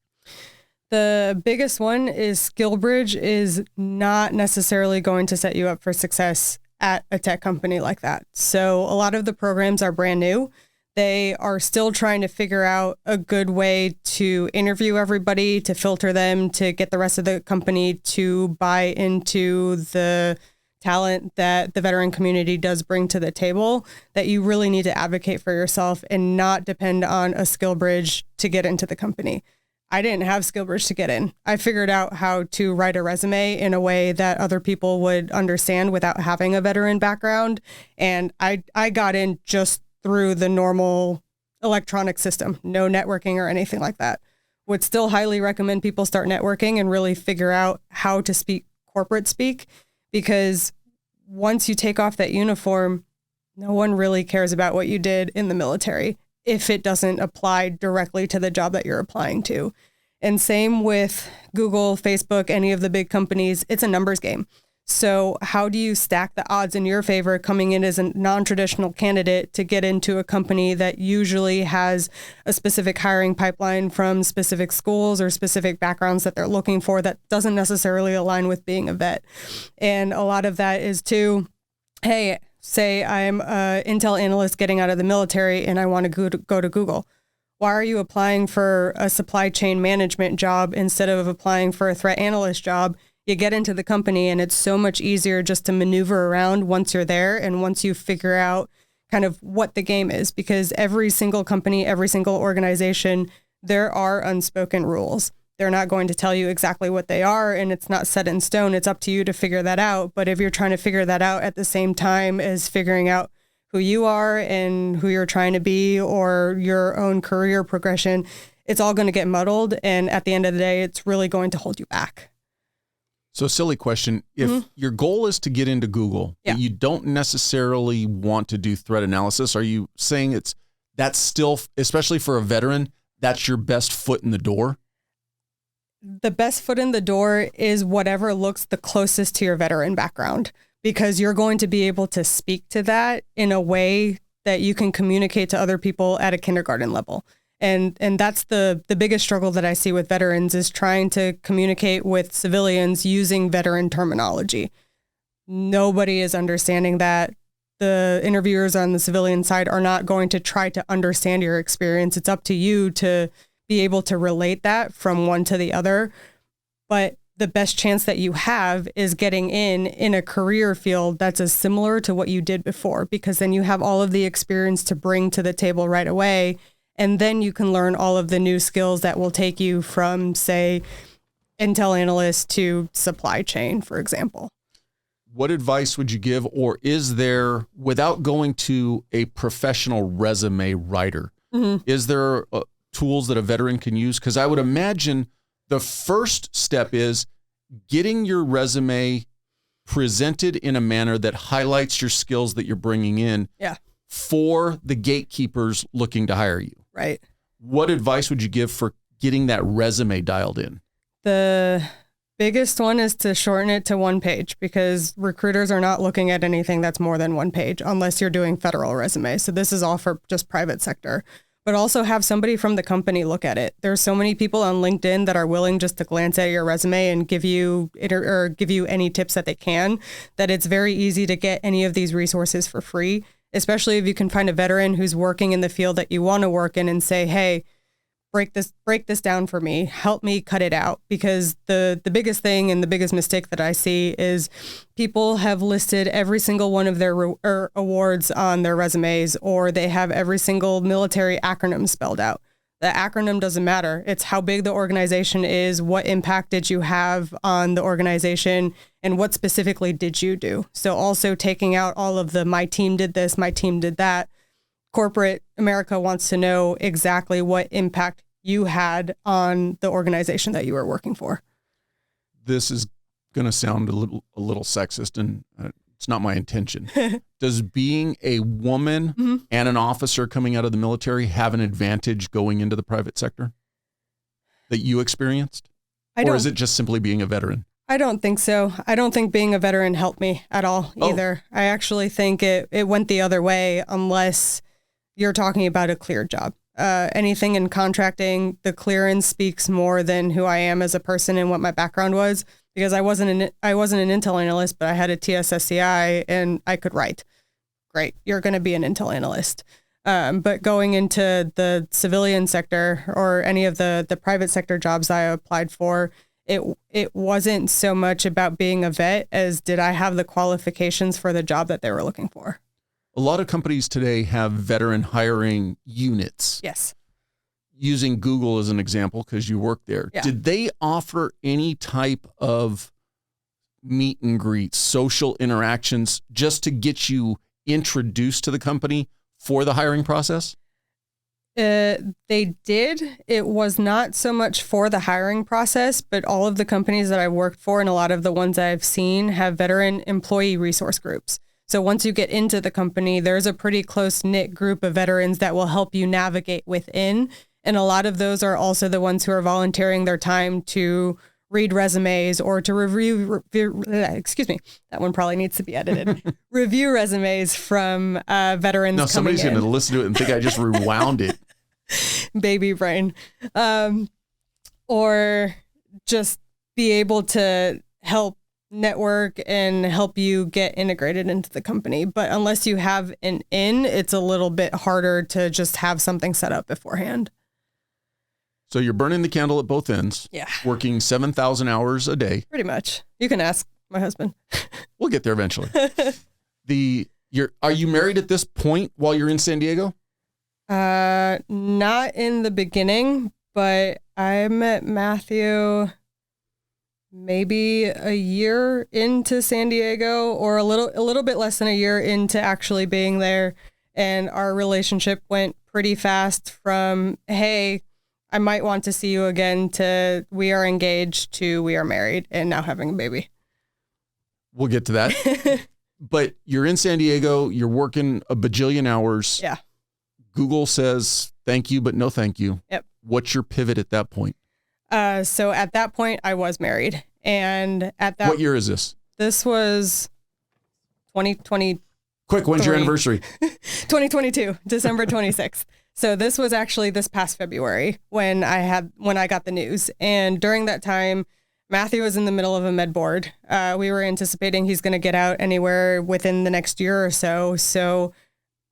The biggest one is SkillBridge is not necessarily going to set you up for success at a tech company like that. So a lot of the programs are brand new. They are still trying to figure out a good way to interview everybody, to filter them, to get the rest of the company to buy into the talent that the veteran community does bring to the table, that you really need to advocate for yourself and not depend on a SkillBridge to get into the company. I didn't have SkillBridge to get in. I figured out how to write a resume in a way that other people would understand without having a veteran background. And I got in just through the normal electronic system, no networking or anything like that. Would still highly recommend people start networking and really figure out how to speak corporate speak, because once you take off that uniform, no one really cares about what you did in the military if it doesn't apply directly to the job that you're applying to. And same with Google, Facebook, any of the big companies, it's a numbers game. So how do you stack the odds in your favor coming in as a non-traditional candidate to get into a company that usually has a specific hiring pipeline from specific schools or specific backgrounds that they're looking for that doesn't necessarily align with being a vet? And a lot of that is too, hey, say I'm an Intel analyst getting out of the military and I want to go to Google. Why are you applying for a supply chain management job instead of applying for a threat analyst job? You get into the company and it's so much easier just to maneuver around once you're there and once you figure out kind of what the game is, because every single company, every single organization, there are unspoken rules. They're not going to tell you exactly what they are, and it's not set in stone. It's up to you to figure that out. But if you're trying to figure that out at the same time as figuring out who you are and who you're trying to be or your own career progression, it's all going to get muddled. And at the end of the day, it's really going to hold you back. So silly question. If your goal is to get into Google, but you don't necessarily want to do threat analysis, are you saying that's still, especially for a veteran, that's your best foot in the door? The best foot in the door is whatever looks the closest to your veteran background, because you're going to be able to speak to that in a way that you can communicate to other people at a kindergarten level. And that's the biggest struggle that I see with veterans is trying to communicate with civilians using veteran terminology. Nobody is understanding that. The interviewers on the civilian side are not going to try to understand your experience. It's up to you to be able to relate that from one to the other. But the best chance that you have is getting in a career field that's as similar to what you did before, because then you have all of the experience to bring to the table right away. And then you can learn all of the new skills that will take you from, say, Intel analyst to supply chain, for example. What advice would you give, or is there, without going to a professional resume writer, is there tools that a veteran can use? Because I would imagine the first step is getting your resume presented in a manner that highlights your skills that you're bringing in for the gatekeepers looking to hire you. Right. What advice would you give for getting that resume dialed in? The biggest one is to shorten it to 1 page, because recruiters are not looking at anything that's more than 1 page unless you're doing federal resume. So this is all for just private sector. But also have somebody from the company look at it. There's so many people on LinkedIn that are willing just to glance at your resume and give you any tips that they can, that it's very easy to get any of these resources for free, especially if you can find a veteran who's working in the field that you want to work in and say, hey, break this down for me, help me cut it out. Because the biggest thing and the biggest mistake that I see is people have listed every single one of their awards on their resumes, or they have every single military acronym spelled out. The acronym doesn't matter. It's how big the organization is, what impact did you have on the organization, and what specifically did you do. So also taking out all of the my team did this, my team did that. Corporate America wants to know exactly what impact you had on the organization that you were working for. This is going to sound a little sexist, and it's not my intention. Does being a woman and an officer coming out of the military have an advantage going into the private sector that you experienced? Or is it just simply being a veteran? I don't think so. I don't think being a veteran helped me at all either. I actually think it went the other way, unless you're talking about a cleared job. Anything in contracting, the clearance speaks more than who I am as a person and what my background was. Because I wasn't an Intel analyst, but I had a TSSCI and I could write. Great, you're going to be an Intel analyst. But going into the civilian sector or any of the private sector jobs I applied for, it wasn't so much about being a vet as did I have the qualifications for the job that they were looking for. A lot of companies today have veteran hiring units. Yes. Using Google as an example, because you work there, did they offer any type of meet and greet, social interactions just to get you introduced to the company for the hiring process? They did. It was not so much for the hiring process, but all of the companies that I've worked for and a lot of the ones I've seen have veteran employee resource groups. So once you get into the company, there's a pretty close-knit group of veterans that will help you navigate within. And a lot of those are also the ones who are volunteering their time to read resumes or to review that one probably needs to be edited. Review resumes from veterans. No, somebody's going to listen to it and think I just rewound it. Baby brain. Or just be able to help network and help you get integrated into the company. But unless you have an in, it's a little bit harder to just have something set up beforehand. So you're burning the candle at both ends. Yeah. Working 7,000 hours a day. Pretty much. You can ask my husband. We'll get there eventually. Are you married at this point while you're in San Diego? Not in the beginning, but I met Matthew maybe a year into San Diego, or a little bit less than a year into actually being there. And our relationship went pretty fast from, hey, I might want to see you again, to we are engaged, to we are married and now having a baby. We'll get to that. But you're in San Diego, you're working a bajillion hours. Yeah. Google says, thank you, but no thank you. Yep. What's your pivot at that point? So at that point I was married, and at that. What year is this? This was 2020. Quick, when's your anniversary? 2022, December 26th. So this was actually this past February when I got the news. And during that time, Matthew was in the middle of a med board. We were anticipating he's going to get out anywhere within the next year or so. So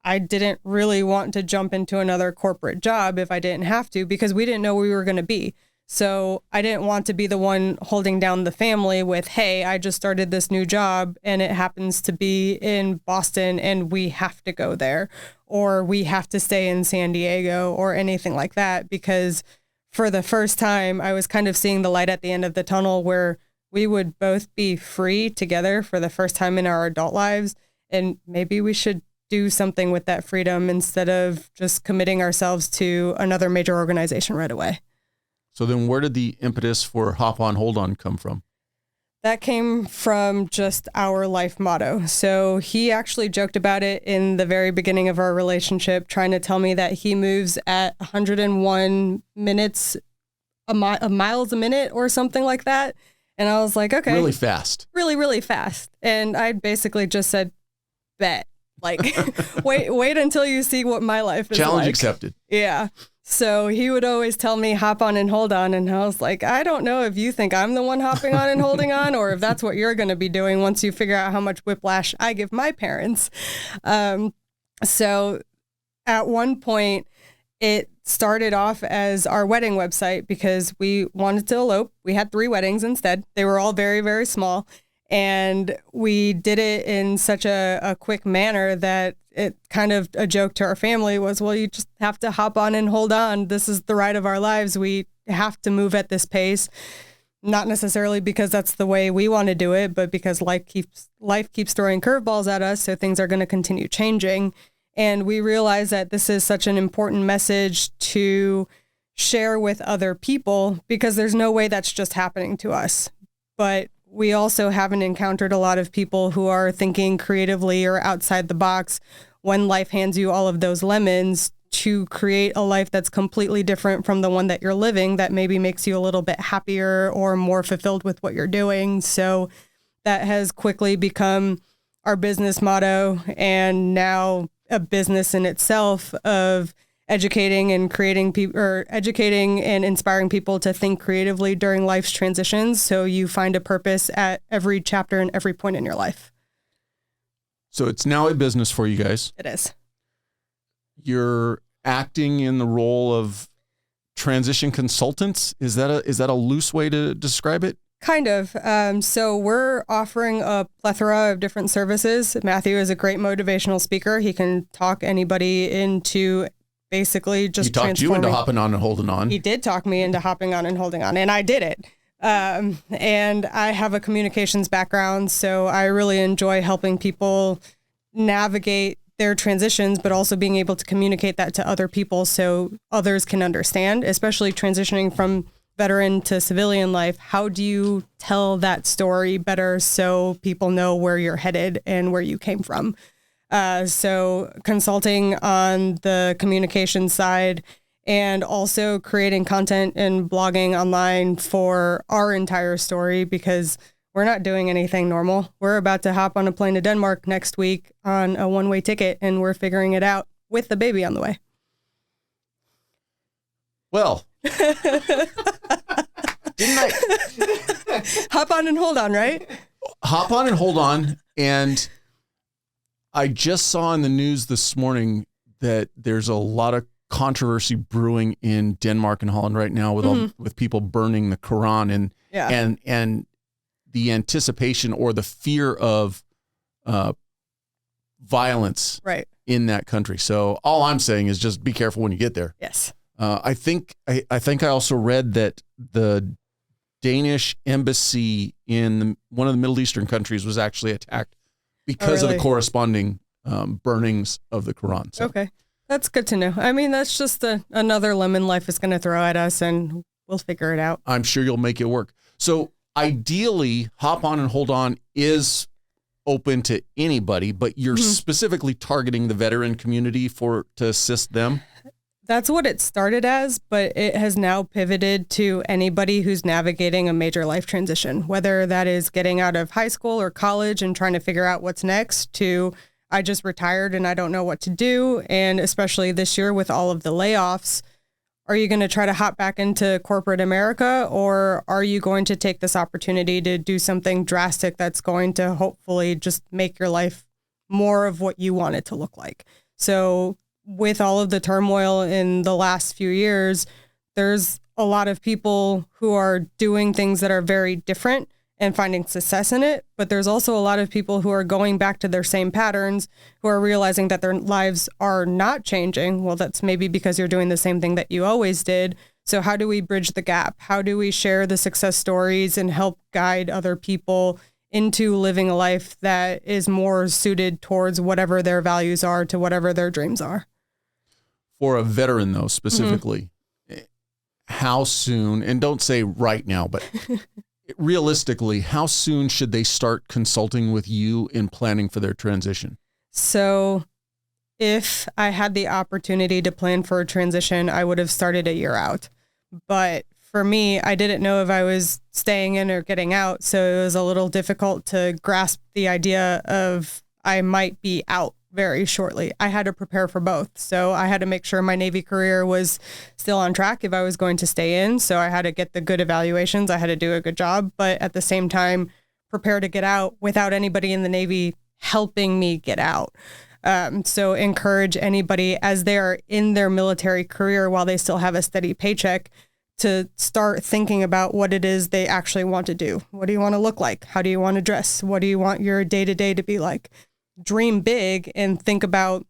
I didn't really want to jump into another corporate job if I didn't have to, because we didn't know where we were going to be. So I didn't want to be the one holding down the family with, hey, I just started this new job and it happens to be in Boston and we have to go there, or we have to stay in San Diego, or anything like that. Because for the first time, I was kind of seeing the light at the end of the tunnel where we would both be free together for the first time in our adult lives. And maybe we should do something with that freedom instead of just committing ourselves to another major organization right away. So then where did the impetus for hop on, hold on come from? That came from just our life motto. So he actually joked about it in the very beginning of our relationship, trying to tell me that he moves at 101 minutes, miles a minute or something like that. And I was like, okay. Really fast. Really, really fast. And I basically just said, bet. Like, wait until you see what my life is Challenge like. accepted. Yeah. So he would always tell me, hop on and hold on. And I was like, I don't know if you think I'm the one hopping on and holding on, or if that's what you're going to be doing once you figure out how much whiplash I give my parents. So at one point, It started off as our wedding website because we wanted to elope. We had 3 weddings instead. They were all very, very small. And we did it in such a quick manner that it kind of a joke to our family was, well, you just have to hop on and hold on. This is the ride of our lives. We have to move at this pace. Not necessarily because that's the way we want to do it, but because life keeps throwing curveballs at us. So things are going to continue changing. And we realize that this is such an important message to share with other people because there's no way that's just happening to us. But we also haven't encountered a lot of people who are thinking creatively or outside the box when life hands you all of those lemons to create a life that's completely different from the one that you're living that maybe makes you a little bit happier or more fulfilled with what you're doing. So that has quickly become our business motto and now a business in itself of educating and creating people, or educating and inspiring people to think creatively during life's transitions. So you find a purpose at every chapter and every point in your life. So it's now a business for you guys. It is. You're acting in the role of transition consultants. Is that a loose way to describe it? Kind of. So we're offering a plethora of different services. Matthew is a great motivational speaker. He can talk anybody into basically just transforming. He talked you into hopping on and holding on. He did talk me into hopping on and holding on, and I did it. And I have a communications background, so I really enjoy helping people navigate their transitions, but also being able to communicate that to other people so others can understand, especially transitioning from veteran to civilian life. How do you tell that story better so people know where you're headed and where you came from? So consulting on the communication side and also creating content and blogging online for our entire story because we're not doing anything normal. We're about to hop on a plane to Denmark next week on a one-way ticket and we're figuring it out with the baby on the way. Well, didn't I? Hop on and hold on, right? Hop on and hold on. And I just saw in the news this morning that there's a lot of controversy brewing in Denmark and Holland right now with with people burning the Quran and the anticipation or the fear of violence in that country. So all I'm saying is just be careful when you get there. Yes. I think I also read that the Danish embassy in one of the Middle Eastern countries was actually attacked because of the corresponding burnings of the Quran. So. Okay. That's good to know. I mean, that's just another lemon life is going to throw at us and we'll figure it out. I'm sure you'll make it work. So ideally, Hop On and Hold On is open to anybody, but you're specifically targeting the veteran community to assist them. That's what it started as, but it has now pivoted to anybody who's navigating a major life transition, whether that is getting out of high school or college and trying to figure out what's next to I just retired and I don't know what to do. And especially this year with all of the layoffs, are you going to try to hop back into corporate America or are you going to take this opportunity to do something drastic that's going to hopefully just make your life more of what you want it to look like? So with all of the turmoil in the last few years, there's a lot of people who are doing things that are very different and finding success in it. But there's also a lot of people who are going back to their same patterns, who are realizing that their lives are not changing. Well, that's maybe because you're doing the same thing that you always did. So how do we bridge the gap? How do we share the success stories and help guide other people into living a life that is more suited towards whatever their values are, to whatever their dreams are? For a veteran, though, specifically, how soon, and don't say right now, but realistically, how soon should they start consulting with you in planning for their transition? So if I had the opportunity to plan for a transition, I would have started a year out. But for me, I didn't know if I was staying in or getting out. So it was a little difficult to grasp the idea of I might be out very shortly. I had to prepare for both. So I had to make sure my Navy career was still on track if I was going to stay in. So I had to get the good evaluations. I had to do a good job, but at the same time, prepare to get out without anybody in the Navy helping me get out. So encourage anybody as they are in their military career while they still have a steady paycheck to start thinking about what it is they actually want to do. What do you want to look like? How do you want to dress? What do you want your day-to-day to be like? Dream big and think about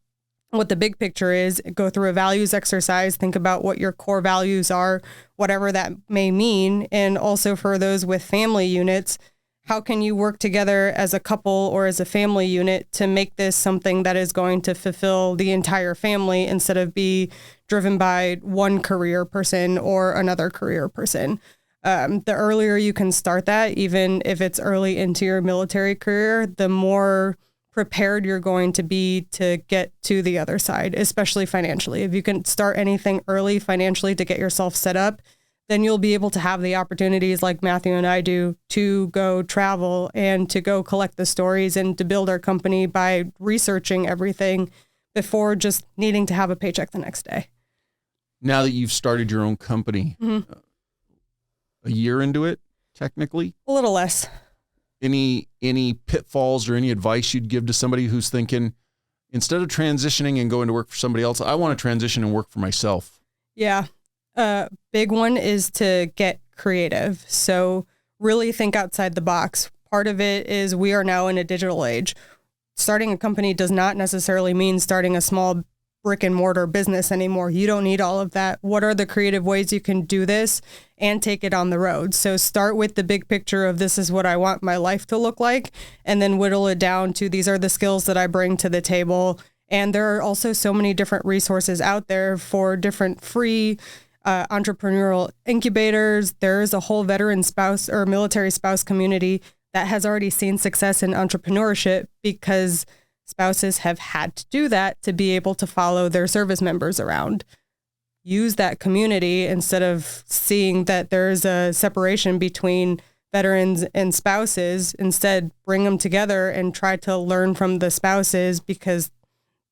what the big picture is. Go through a values exercise. Think about what your core values are, whatever that may mean. And also for those with family units, how can you work together as a couple or as a family unit to make this something that is going to fulfill the entire family instead of be driven by one career person or another career person? The earlier you can start that, even if it's early into your military career, the more prepared you're going to be to get to the other side, especially financially. If you can start anything early financially to get yourself set up, then you'll be able to have the opportunities like Matthew and I do to go travel and to go collect the stories and to build our company by researching everything before just needing to have a paycheck the next day. Now that you've started your own company, a year into it, technically? A little less. Any pitfalls or any advice you'd give to somebody who's thinking, instead of transitioning and going to work for somebody else, I want to transition and work for myself? Yeah. Big one is to get creative. So really think outside the box. Part of it is we are now in a digital age. Starting a company does not necessarily mean starting a small brick and mortar business anymore. You don't need all of that. What are the creative ways you can do this and take it on the road? So start with the big picture of this is what I want my life to look like, and then whittle it down to these are the skills that I bring to the table. And there are also so many different resources out there for different free entrepreneurial incubators. There's a whole veteran spouse or military spouse community that has already seen success in entrepreneurship because spouses have had to do that to be able to follow their service members around. Use that community instead of seeing that there's a separation between veterans and spouses. Instead, bring them together and try to learn from the spouses because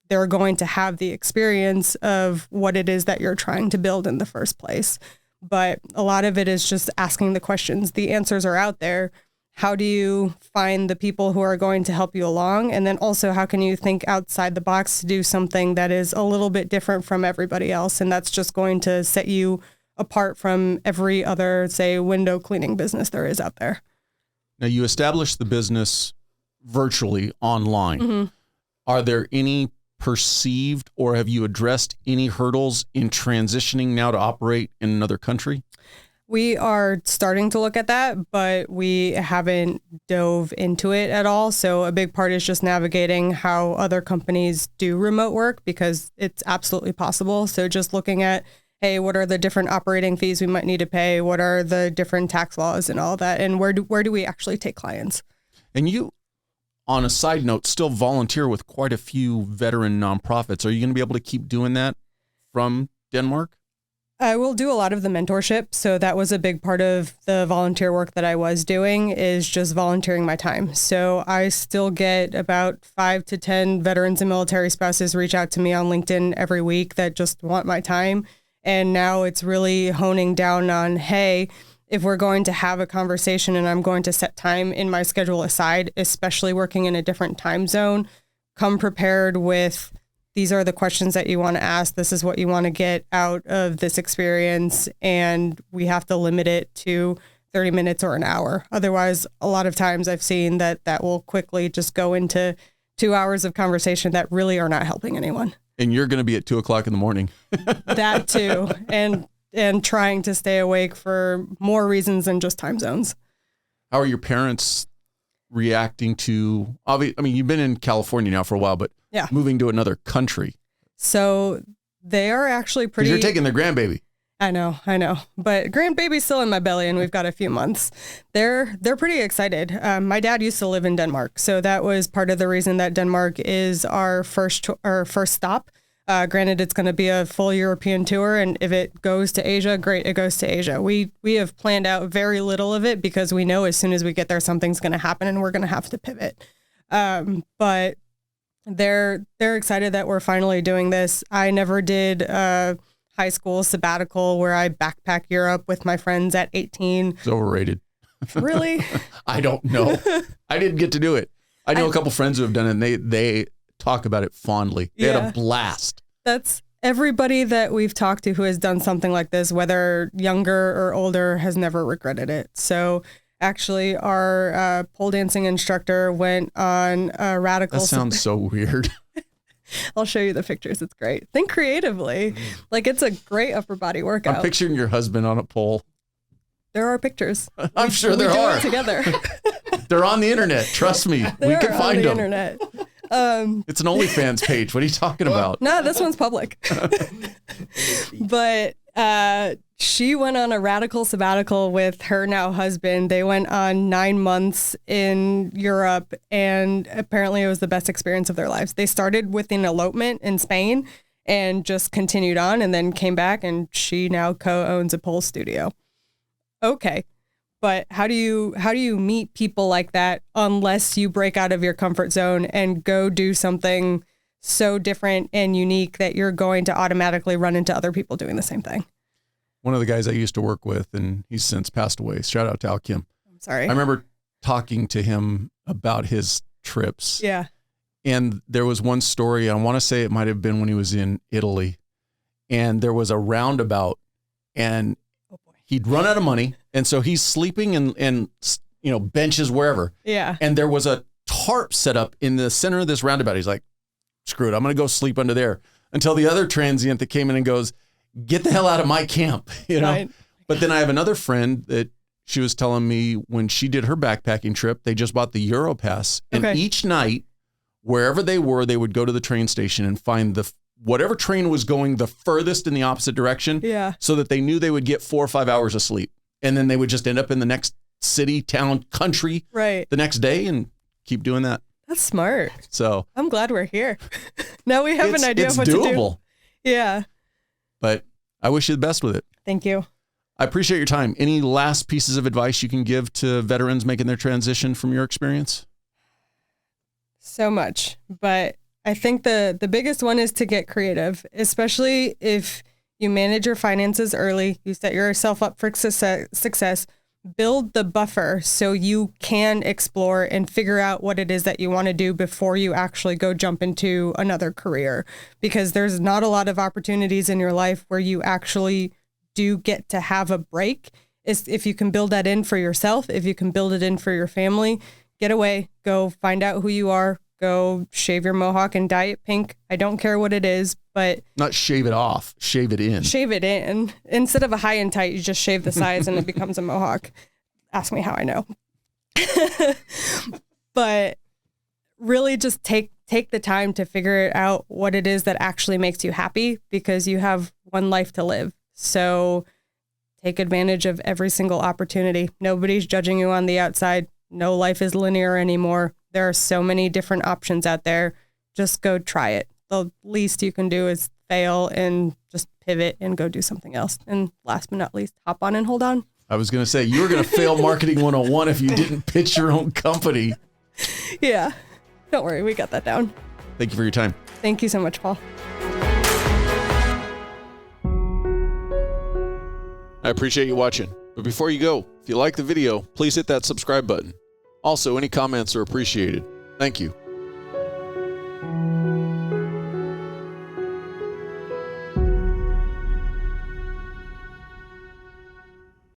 they're going to have the experience of what it is that you're trying to build in the first place. But a lot of it is just asking the questions. The answers are out there. How do you find the people who are going to help you along? And then also, how can you think outside the box to do something that is a little bit different from everybody else? And that's just going to set you apart from every other, say, window cleaning business there is out there. Now, you established the business virtually online. Mm-hmm. Are there any perceived or have you addressed any hurdles in transitioning now to operate in another country? We are starting to look at that, but we haven't dove into it at all. So a big part is just navigating how other companies do remote work because it's absolutely possible. So just looking at, hey, what are the different operating fees we might need to pay? What are the different tax laws and all that? And where do we actually take clients? And you, on a side note, still volunteer with quite a few veteran nonprofits. Are you going to be able to keep doing that from Denmark? I will do a lot of the mentorship. So that was a big part of the volunteer work that I was doing is just volunteering my time. So I still get about 5 to 10 veterans and military spouses reach out to me on LinkedIn every week that just want my time. And now it's really honing down on, hey, if we're going to have a conversation and I'm going to set time in my schedule aside, especially working in a different time zone, come prepared with these are the questions that you want to ask. This is what you want to get out of this experience. And we have to limit it to 30 minutes or an hour. Otherwise, a lot of times I've seen that will quickly just go into 2 hours of conversation that really are not helping anyone. And you're going to be at 2:00 in the morning. That too. And trying to stay awake for more reasons than just time zones. How are your parents reacting to, you've been in California now for a while, but yeah, moving to another country? So they are actually pretty... You're taking the grandbaby. I know. But grandbaby's still in my belly and we've got a few months. They're pretty excited. My dad used to live in Denmark. So that was part of the reason that Denmark is our first stop. Granted, it's going to be a full European tour. And if it goes to Asia, great, it goes to Asia. We have planned out very little of it because we know as soon as we get there, something's going to happen and we're going to have to pivot. But they're excited that we're finally doing this. I never did a high school sabbatical where I backpack Europe with my friends at 18. It's overrated. Really? I don't know. I didn't get to do it. I know a couple friends who have done it and they talk about it fondly. They had a blast. That's everybody that we've talked to who has done something like this, whether younger or older, has never regretted it. So actually, our pole dancing instructor went on a radical... That sounds so weird. I'll show you the pictures. It's great. Think creatively. Like, it's a great upper body workout. I'm picturing your husband on a pole. There are pictures. I'm sure there are. We do it together. They're on the internet. Trust me. We can find them. Internet. It's an OnlyFans page. What are you talking about? No, this one's public. But she went on a radical sabbatical with her now husband. They went on 9 months in Europe, and apparently it was the best experience of their lives. They started with an elopement in Spain and just continued on, and then came back, and she now co-owns a pole studio. Okay. But how do you meet people like that unless you break out of your comfort zone and go do something so different and unique that you're going to automatically run into other people doing the same thing? One of the guys I used to work with, and he's since passed away. Shout out to Al Kim. I'm sorry. I remember talking to him about his trips. Yeah. And there was one story, I want to say it might have been when he was in Italy, and there was a roundabout, and he'd run out of money. And so he's sleeping in benches wherever. Yeah. And there was a tarp set up in the center of this roundabout. He's like, screw it, I'm going to go sleep under there. Until the other transient that came in and goes, get the hell out of my camp, Right. But then I have another friend that she was telling me when she did her backpacking trip, they just bought the Europass. And each night, wherever they were, they would go to the train station and find whatever train was going the furthest in the opposite direction. Yeah. So that they knew they would get 4 or 5 hours of sleep. And then they would just end up in the next city, town, country the next day and keep doing that. That's smart. So I'm glad we're here. Now we have an idea of what doable. to do. Yeah. But I wish you the best with it. Thank you. I appreciate your time. Any last pieces of advice you can give to veterans making their transition from your experience? So much. But I think the biggest one is to get creative, especially if you manage your finances early, you set yourself up for success, build the buffer so you can explore and figure out what it is that you want to do before you actually go jump into another career. Because there's not a lot of opportunities in your life where you actually do get to have a break. If you can build that in for yourself, if you can build it in for your family, get away, go find out who you are. Go shave your mohawk and dye it pink. I don't care what it is, but... Not shave it off, shave it in. Shave it in. Instead of a high and tight, you just shave the sides and it becomes a mohawk. Ask me how I know. But really just take the time to figure out what it is that actually makes you happy, because you have one life to live. So take advantage of every single opportunity. Nobody's judging you on the outside. No life is linear anymore. There are so many different options out there. Just go try it. The least you can do is fail and just pivot and go do something else. And last but not least, hop on and hold on. I was going to say, you were going to fail Marketing 101 if you didn't pitch your own company. Yeah. Don't worry. We got that down. Thank you for your time. Thank you so much, Paul. I appreciate you watching. But before you go, if you like the video, please hit that subscribe button. Also, any comments are appreciated. Thank you.